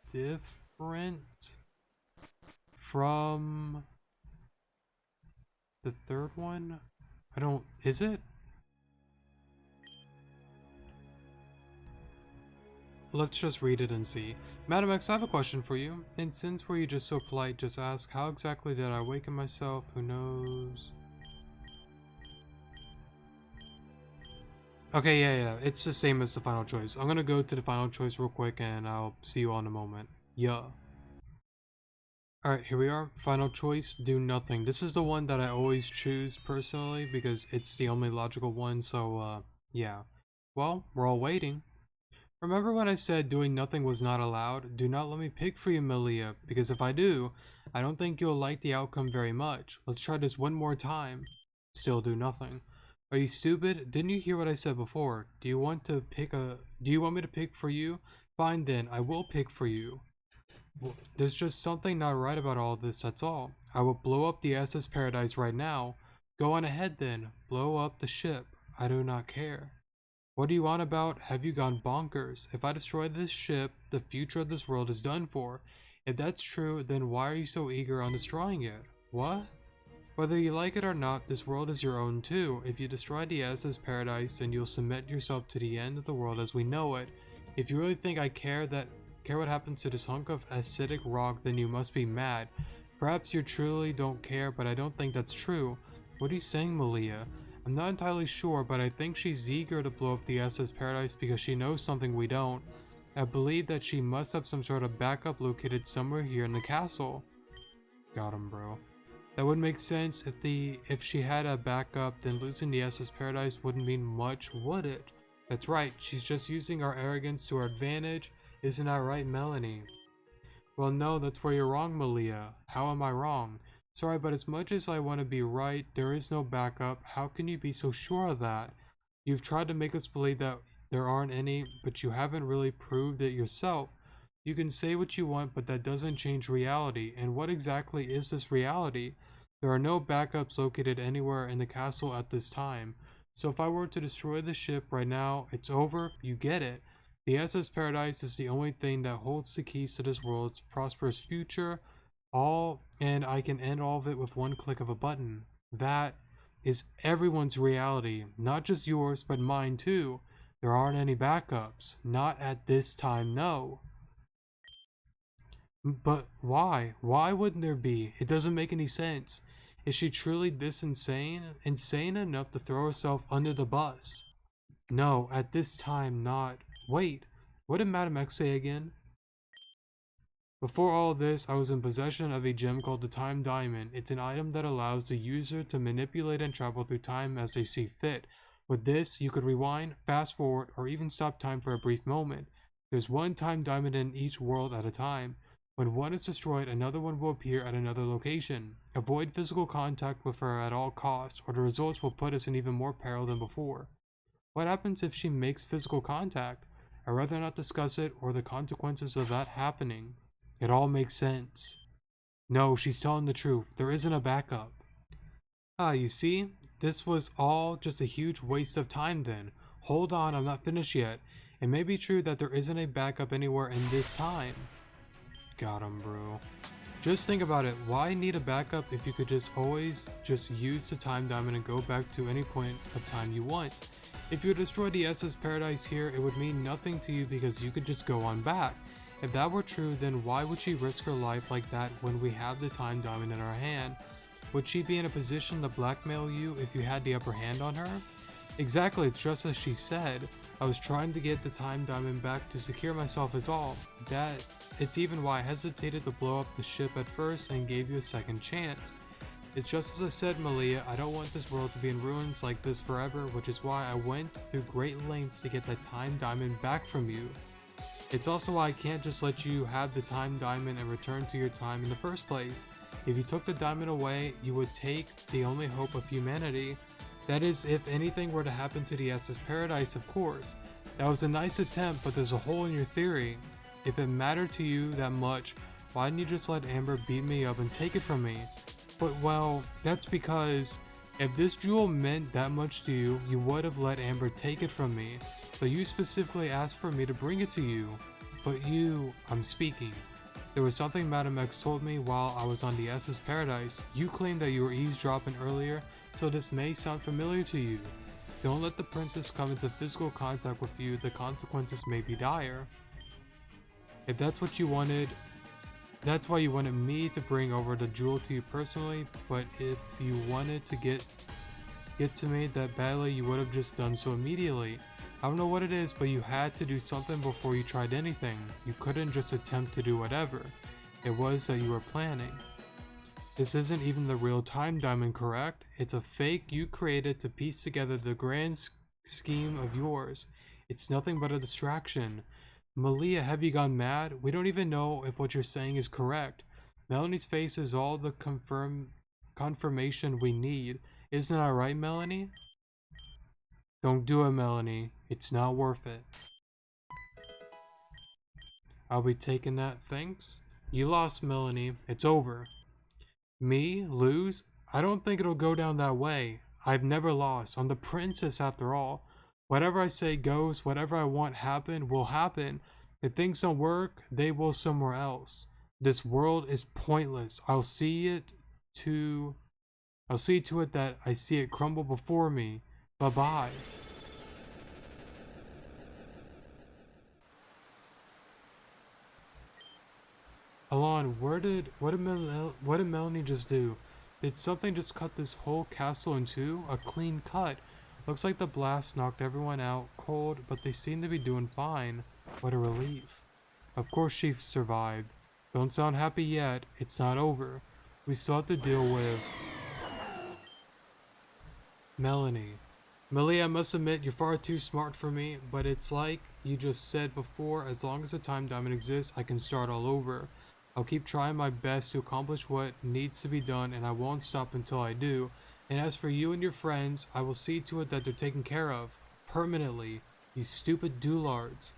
different from the third one. Is it? Let's just read it and see. Madam X, I have a question for you. And since were you just so polite, just ask, how exactly did I awaken myself? Who knows? Okay, yeah, it's the same as the final choice. I'm gonna go to the final choice real quick and I'll see you all in a moment. Yeah. Alright, here we are. Final choice, do nothing. This is the one that I always choose personally because it's the only logical one, so yeah. Well, we're all waiting. Remember when I said doing nothing was not allowed? Do not let me pick for you, Malia, because if I do, I don't think you'll like the outcome very much. Let's try this one more time. Still do nothing. Are you stupid? Didn't you hear what I said before? Do you want me to pick for you? Fine then, I will pick for you. Well, there's just something not right about all of this, that's all. I will blow up the SS Paradise right now. Go on ahead then. Blow up the ship. I do not care. What do you want about? Have you gone bonkers? If I destroy this ship, the future of this world is done for. If that's true, then why are you so eager on destroying it? What? Whether you like it or not, this world is your own too. If you destroy the SS Paradise, then you'll submit yourself to the end of the world as we know it. If you really think I care what happens to this hunk of acidic rock, then you must be mad. Perhaps you truly don't care, but I don't think that's true. What are you saying, Malia? I'm not entirely sure, but I think she's eager to blow up the SS Paradise because she knows something we don't. I believe that she must have some sort of backup located somewhere here in the castle. Got him, bro. That would make sense. If she had a backup, then losing the SS Paradise wouldn't mean much, would it? That's right, she's just using our arrogance to our advantage. Isn't that right, Melanie? Well, no, that's where you're wrong, Malia. How am I wrong? Sorry, but as much as I want to be right, there is no backup. How can you be so sure of that? You've tried to make us believe that there aren't any, but you haven't really proved it yourself. You can say what you want, but that doesn't change reality. And what exactly is this reality? There are no backups located anywhere in the castle at this time. So if I were to destroy the ship right now, it's over, you get it. The SS Paradise is the only thing that holds the keys to this world's prosperous future, and I can end all of it with one click of a button. That is everyone's reality, not just yours, but mine too. There aren't any backups. Not at this time, no. But why? Why wouldn't there be? It doesn't make any sense. Is she truly this insane? Insane enough to throw herself under the bus? No, at this time not. Wait, what did Madam X say again? Before all this, I was in possession of a gem called the Time Diamond. It's an item that allows the user to manipulate and travel through time as they see fit. With this, you could rewind, fast forward, or even stop time for a brief moment. There's one Time Diamond in each world at a time. When one is destroyed, another one will appear at another location. Avoid physical contact with her at all costs, or the results will put us in even more peril than before. What happens if she makes physical contact? I'd rather not discuss it or the consequences of that happening. It all makes sense. No, she's telling the truth. There isn't a backup. Ah, you see? This was all just a huge waste of time then. Hold on, I'm not finished yet. It may be true that there isn't a backup anywhere in this time. Got him, bro. Just think about it. Why need a backup if you could just always just use the time diamond and go back to any point of time you want? If you destroy the SS Paradise here, it would mean nothing to you because you could just go on back. If that were true, then why would she risk her life like that when we have the time diamond in our hand? Would she be in a position to blackmail you if you had the upper hand on her? Exactly, it's just as she said. I was trying to get the time diamond back to secure myself is all. It's even why I hesitated to blow up the ship at first and gave you a second chance. It's just as I said, Malia, I don't want this world to be in ruins like this forever, which is why I went through great lengths to get that time diamond back from you. It's also why I can't just let you have the time diamond and return to your time in the first place. If you took the diamond away, you would take the only hope of humanity. That is, if anything were to happen to the SS Paradise, of course. That was a nice attempt, but there's a hole in your theory. If it mattered to you that much, why didn't you just let Amber beat me up and take it from me? But well, that's because if this jewel meant that much to you, you would have let Amber take it from me. But you specifically asked for me to bring it to you. But you, I'm speaking. There was something Madam X told me while I was on the SS Paradise. You claimed that you were eavesdropping earlier, so this may sound familiar to you. Don't let the princess come into physical contact with you, the consequences may be dire. If that's what you wanted, that's why you wanted me to bring over the jewel to you personally, but if you wanted to get to me that badly, you would have just done so immediately. I don't know what it is, but you had to do something before you tried anything. You couldn't just attempt to do whatever. It was that you were planning. This isn't even the real time diamond, correct? It's a fake you created to piece together the grand scheme of yours. It's nothing but a distraction. Malia, have you gone mad? We don't even know if what you're saying is correct. Melanie's face is all the confirmation we need. Isn't that right, Melanie? Don't do it, Melanie. It's not worth it. I'll be taking that, thanks. You lost, Melanie. It's over. Me? Lose? I don't think it'll go down that way. I've never lost. I'm the princess after all. Whatever I say goes, whatever I want happen will happen. If things don't work, they will somewhere else. This world is pointless. I'll see to it that I see it crumble before me. Bye-bye. Alon, what did Melanie just do? Did something just cut this whole castle in two? A clean cut. Looks like the blast knocked everyone out cold, but they seem to be doing fine. What a relief. Of course she survived. Don't sound happy yet. It's not over. We still have to deal with Melanie. Millie, I must admit, you're far too smart for me, but it's like you just said before, as long as the time diamond exists, I can start all over. I'll keep trying my best to accomplish what needs to be done, and I won't stop until I do. And as for you and your friends, I will see to it that they're taken care of. Permanently. You stupid doulards.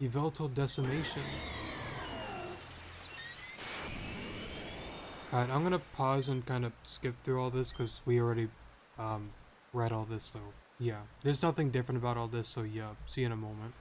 Eveltal decimation. Alright, I'm gonna pause and kind of skip through all this, because we already read all this, so yeah. There's nothing different about all this, so yeah. See you in a moment.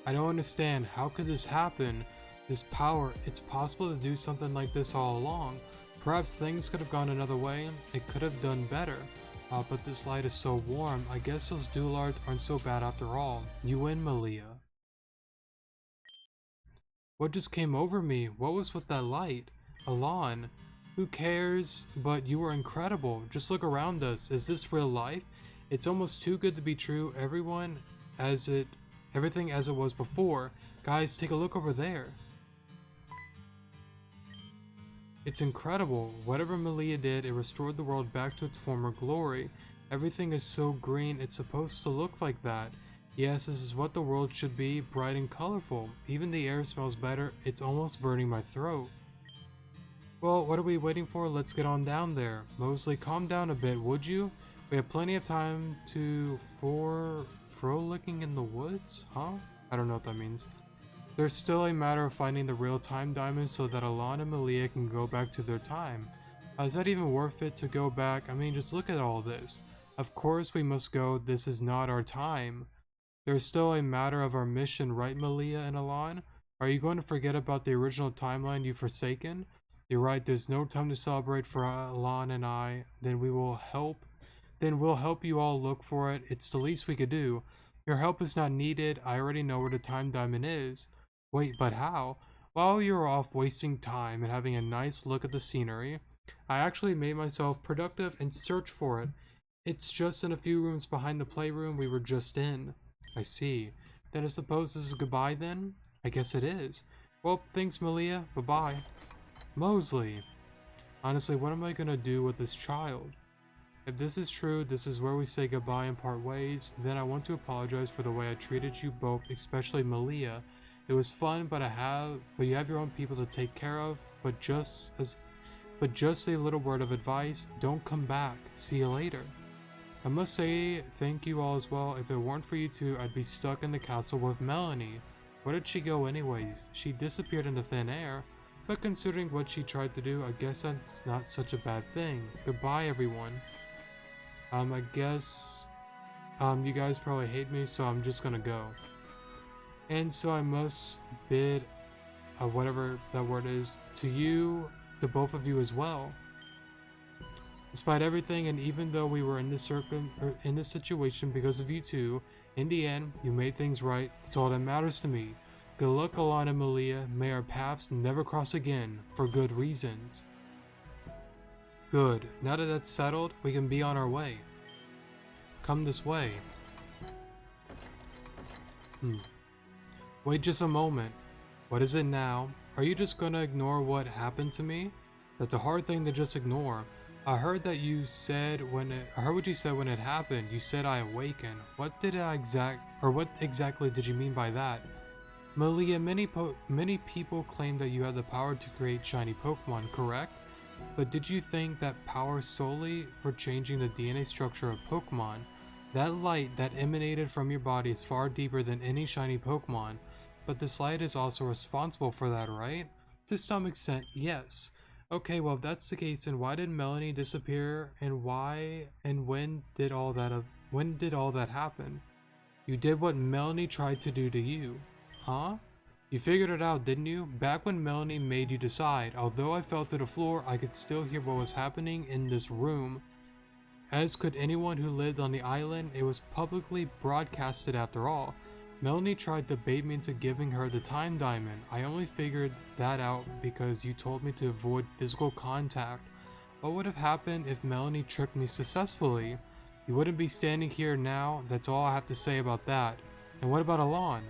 I don't understand. How could this happen? This power, it's possible to do something like this all along. Perhaps things could have gone another way. It could have done better. But this light is so warm. I guess those doulards aren't so bad after all. You win, Malia. What just came over me? What was with that light? Alon. Who cares? But you were incredible. Just look around us. Is this real life? It's almost too good to be true. everything as it was before. Guys, take a look over there. It's incredible. Whatever Malia did, it restored the world back to its former glory. Everything is so green, it's supposed to look like that. Yes, this is what the world should be, bright and colorful. Even the air smells better, it's almost burning my throat. Well, what are we waiting for? Let's get on down there. Mosley, calm down a bit, would you? We have plenty of time for frolicking in the woods? Huh? I don't know what that means. There's still a matter of finding the real time diamond so that Alon and Malia can go back to their time. Is that even worth it to go back? I mean, just look at all this. Of course we must go, this is not our time. There's still a matter of our mission, right, Malia and Alon? Are you going to forget about the original timeline you've forsaken? You're right, there's no time to celebrate for Alon and I. Then we'll help you all look for it. It's the least we could do. Your help is not needed. I already know where the time diamond is. Wait, but how? While you were off wasting time and having a nice look at the scenery, I actually made myself productive and searched for it. It's just in a few rooms behind the playroom we were just in. I see. Then I suppose this is goodbye then? I guess it is. Well, thanks Malia. Bye-bye. Mosley. Honestly, what am I gonna do with this child? If this is true, this is where we say goodbye and part ways, then I want to apologize for the way I treated you both, especially Malia. It was fun, but you have your own people to take care of, but just a little word of advice, don't come back. See you later. I must say thank you all as well. If it weren't for you two, I'd be stuck in the castle with Melanie. Where did she go anyways? She disappeared into thin air, but considering what she tried to do, I guess that's not such a bad thing. Goodbye everyone. I guess you guys probably hate me, so I'm just gonna go. And so I must bid, whatever that word is, to both of you as well. Despite everything, and even though we were in this situation because of you two, in the end, you made things right. That's all that matters to me. Good luck, Alana and Malia. May our paths never cross again, for good reasons. Good. Now that that's settled, we can be on our way. Come this way. Wait just a moment. What is it now? Are you just gonna ignore what happened to me? That's a hard thing to just ignore. I heard what you said when it happened. You said I awakened. What exactly did you mean by that? Malia, many people claim that you have the power to create shiny Pokemon, correct? But did you think that power solely for changing the DNA structure of Pokemon? That light that emanated from your body is far deeper than any shiny Pokemon, but this light is also responsible for that, right? To some extent, yes. Okay, well if that's the case, then why did Melanie disappear, and when did all that happen? You did what Melanie tried to do to you. Huh? You figured it out, didn't you? Back when Melanie made you decide. Although I fell through the floor, I could still hear what was happening in this room. As could anyone who lived on the island. It was publicly broadcasted after all. Melanie tried to bait me into giving her the time diamond. I only figured that out because you told me to avoid physical contact. What would have happened if Melanie tricked me successfully? You wouldn't be standing here now. That's all I have to say about that. And what about Alon?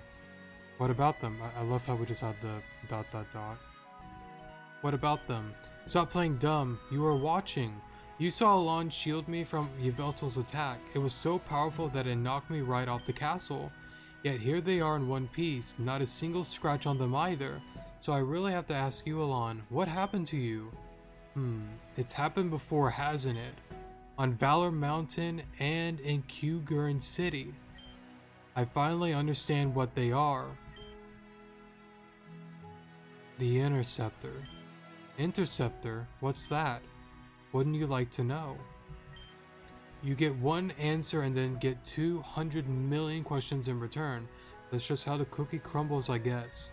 What about them? I love how we just had the ... What about them? Stop playing dumb. You were watching. You saw Alon shield me from Yveltal's attack. It was so powerful that it knocked me right off the castle. Yet here they are in one piece, not a single scratch on them either. So I really have to ask you, Alon, what happened to you? It's happened before, hasn't it? On Valor Mountain and in Kyogre City. I finally understand what they are. The Interceptor. Interceptor? What's that? Wouldn't you like to know? You get one answer and then get 200 million questions in return. That's just how the cookie crumbles, I guess.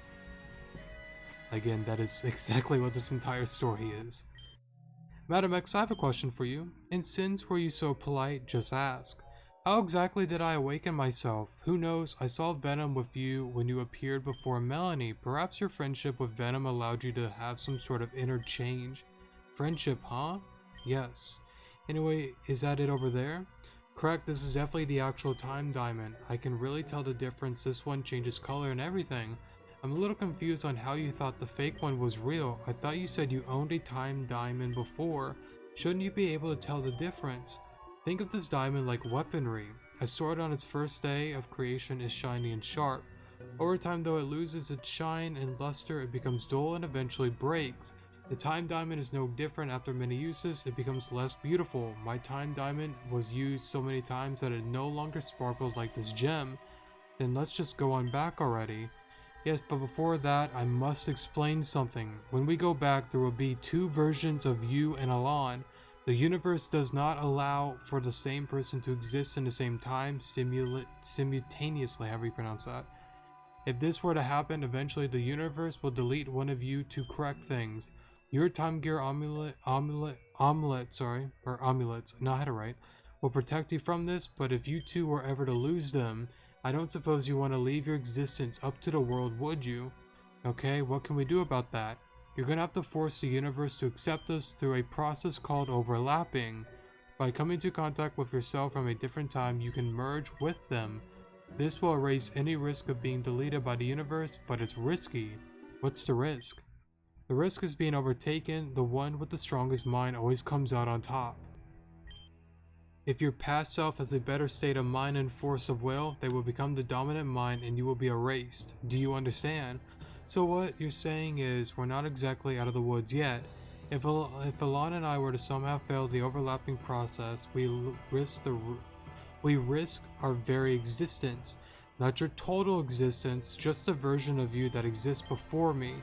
Again, that is exactly what this entire story is. Madam X, I have a question for you. And since were you so polite, just ask. How exactly did I awaken myself? Who knows, I saw Venom with you when you appeared before Melanie. Perhaps your friendship with Venom allowed you to have some sort of interchange. Friendship, huh? Yes. Anyway, is that it over there? Correct, this is definitely the actual time diamond. I can really tell the difference. This one changes color and everything. I'm a little confused on how you thought the fake one was real. I thought you said you owned a time diamond before. Shouldn't you be able to tell the difference? Think of this diamond like weaponry. A sword on its first day of creation is shiny and sharp. Over time though, it loses its shine and luster, it becomes dull and eventually breaks. The time diamond is no different. After many uses, it becomes less beautiful. My time diamond was used so many times that it no longer sparkled like this gem. Then let's just go on back already. Yes, but before that, I must explain something. When we go back, there will be two versions of you and Alon. The universe does not allow for the same person to exist in the same time, simultaneously, however you pronounce that. If this were to happen, eventually the universe will delete one of you to correct things. Your time gear amulets, no, I had it right, will protect you from this, but if you two were ever to lose them, I don't suppose you want to leave your existence up to the world, would you? Okay, what can we do about that? You're gonna have to force the universe to accept us through a process called overlapping. By coming into contact with yourself from a different time, you can merge with them. This will erase any risk of being deleted by the universe, but it's risky. What's the risk? The risk is being overtaken. The one with the strongest mind always comes out on top. If your past self has a better state of mind and force of will, they will become the dominant mind and you will be erased. Do you understand? So what you're saying is, we're not exactly out of the woods yet. If Alon and I were to somehow fail the overlapping process, we risk our very existence. Not your total existence, just the version of you that exists before me.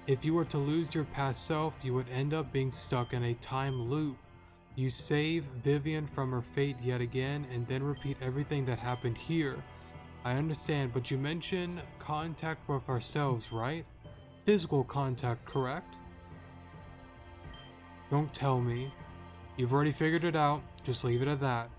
If you were to lose your past self, you would end up being stuck in a time loop. You save Vivian from her fate yet again and then repeat everything that happened here. I understand, but you mentioned contact with ourselves, right? Physical contact, correct? Don't tell me. You've already figured it out, just leave it at that.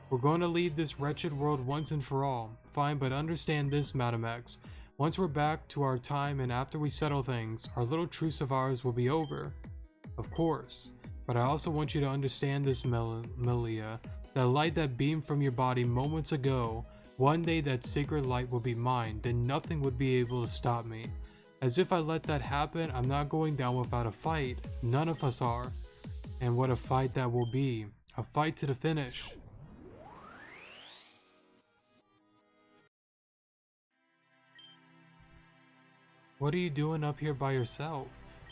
We're going to leave this wretched world once and for all. Fine, but understand this, Madam X. Once we're back to our time and after we settle things, our little truce of ours will be over. Of course. But I also want you to understand this, Melia. That light that beamed from your body moments ago, one day that sacred light will be mine, then nothing would be able to stop me. As if I let that happen, I'm not going down without a fight. None of us are. And what a fight that will be. A fight to the finish. What are you doing up here by yourself?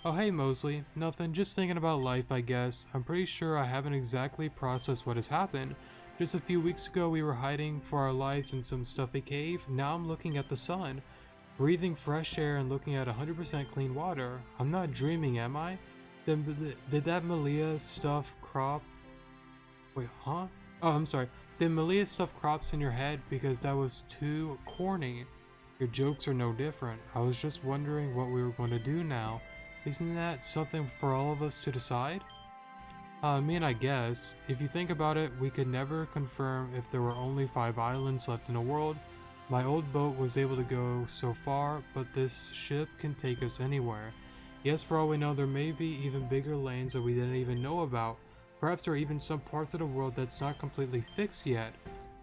Oh hey Mosley, nothing, just thinking about life I guess. I'm pretty sure I haven't exactly processed what has happened. Just a few weeks ago we were hiding for our lives in some stuffy cave, now I'm looking at the sun. Breathing fresh air and looking at 100% clean water. I'm not dreaming, am I? Then did that Malia stuff crop? Wait, huh? Oh, I'm sorry. Did Malia stuff crops in your head because that was too corny? Your jokes are no different. I was just wondering what we were going to do now. Isn't that something for all of us to decide? I mean, I guess. If you think about it, we could never confirm if there were only 5 islands left in the world. My old boat was able to go so far, but this ship can take us anywhere. Yes, for all we know, there may be even bigger lanes that we didn't even know about. Perhaps there are even some parts of the world that's not completely fixed yet.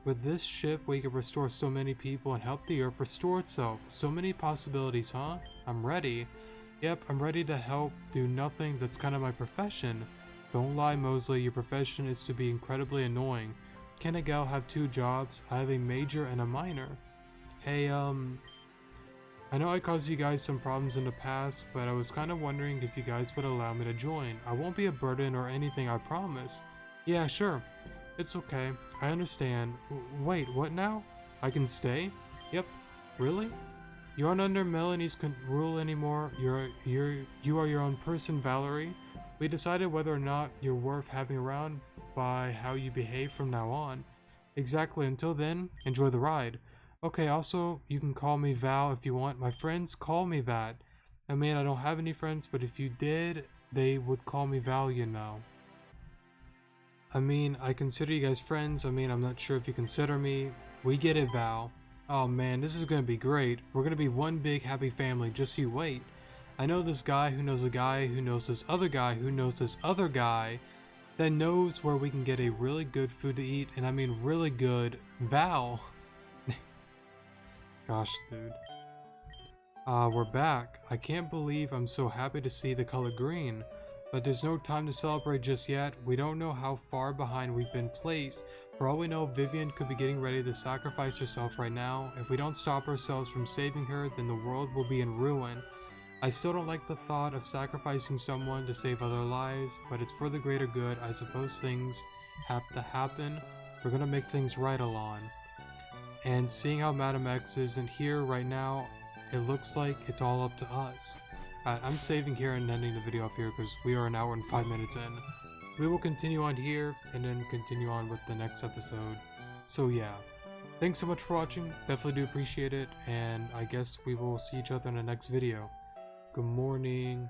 With this ship, we could restore so many people and help the Earth restore itself. So many possibilities, huh? I'm ready. Yep, I'm ready to help do nothing. That's kind of my profession. Don't lie, Mosley. Your profession is to be incredibly annoying. Can a gal have 2 jobs? I have a major and a minor. Hey, I know I caused you guys some problems in the past, but I was kind of wondering if you guys would allow me to join. I won't be a burden or anything, I promise. Yeah, sure. It's okay. I understand. Wait, what now? I can stay? Yep. Really? You aren't under Melanie's rule anymore. You are your own person, Valerie. We decided whether or not you're worth having around by how you behave from now on. Exactly. Until then, enjoy the ride. Okay, also, you can call me Val if you want. My friends call me that. I mean, I don't have any friends, but if you did, they would call me Val, you know. I mean, I consider you guys friends. I mean, I'm not sure if you consider me. We get it, Val. Oh man, this is gonna be great. We're gonna be one big happy family, just you wait. I know this guy who knows a guy who knows this other guy who knows this other guy. that knows where we can get a really good food to eat, and I mean really good. Val! Gosh, dude. We're back. I can't believe I'm so happy to see the color green. But there's no time to celebrate just yet. We don't know how far behind we've been placed. For all we know, Vivian could be getting ready to sacrifice herself right now. If we don't stop ourselves from saving her, then the world will be in ruin. I still don't like the thought of sacrificing someone to save other lives, but it's for the greater good. I suppose things have to happen. We're gonna make things right, Alon. And seeing how Madam X isn't here right now, it looks like it's all up to us. I'm saving here and ending the video off here because we are an hour and 5 minutes in. We will continue on here and then continue on with the next episode. So yeah, thanks so much for watching, definitely do appreciate it, and I guess we will see each other in the next video. Good morning.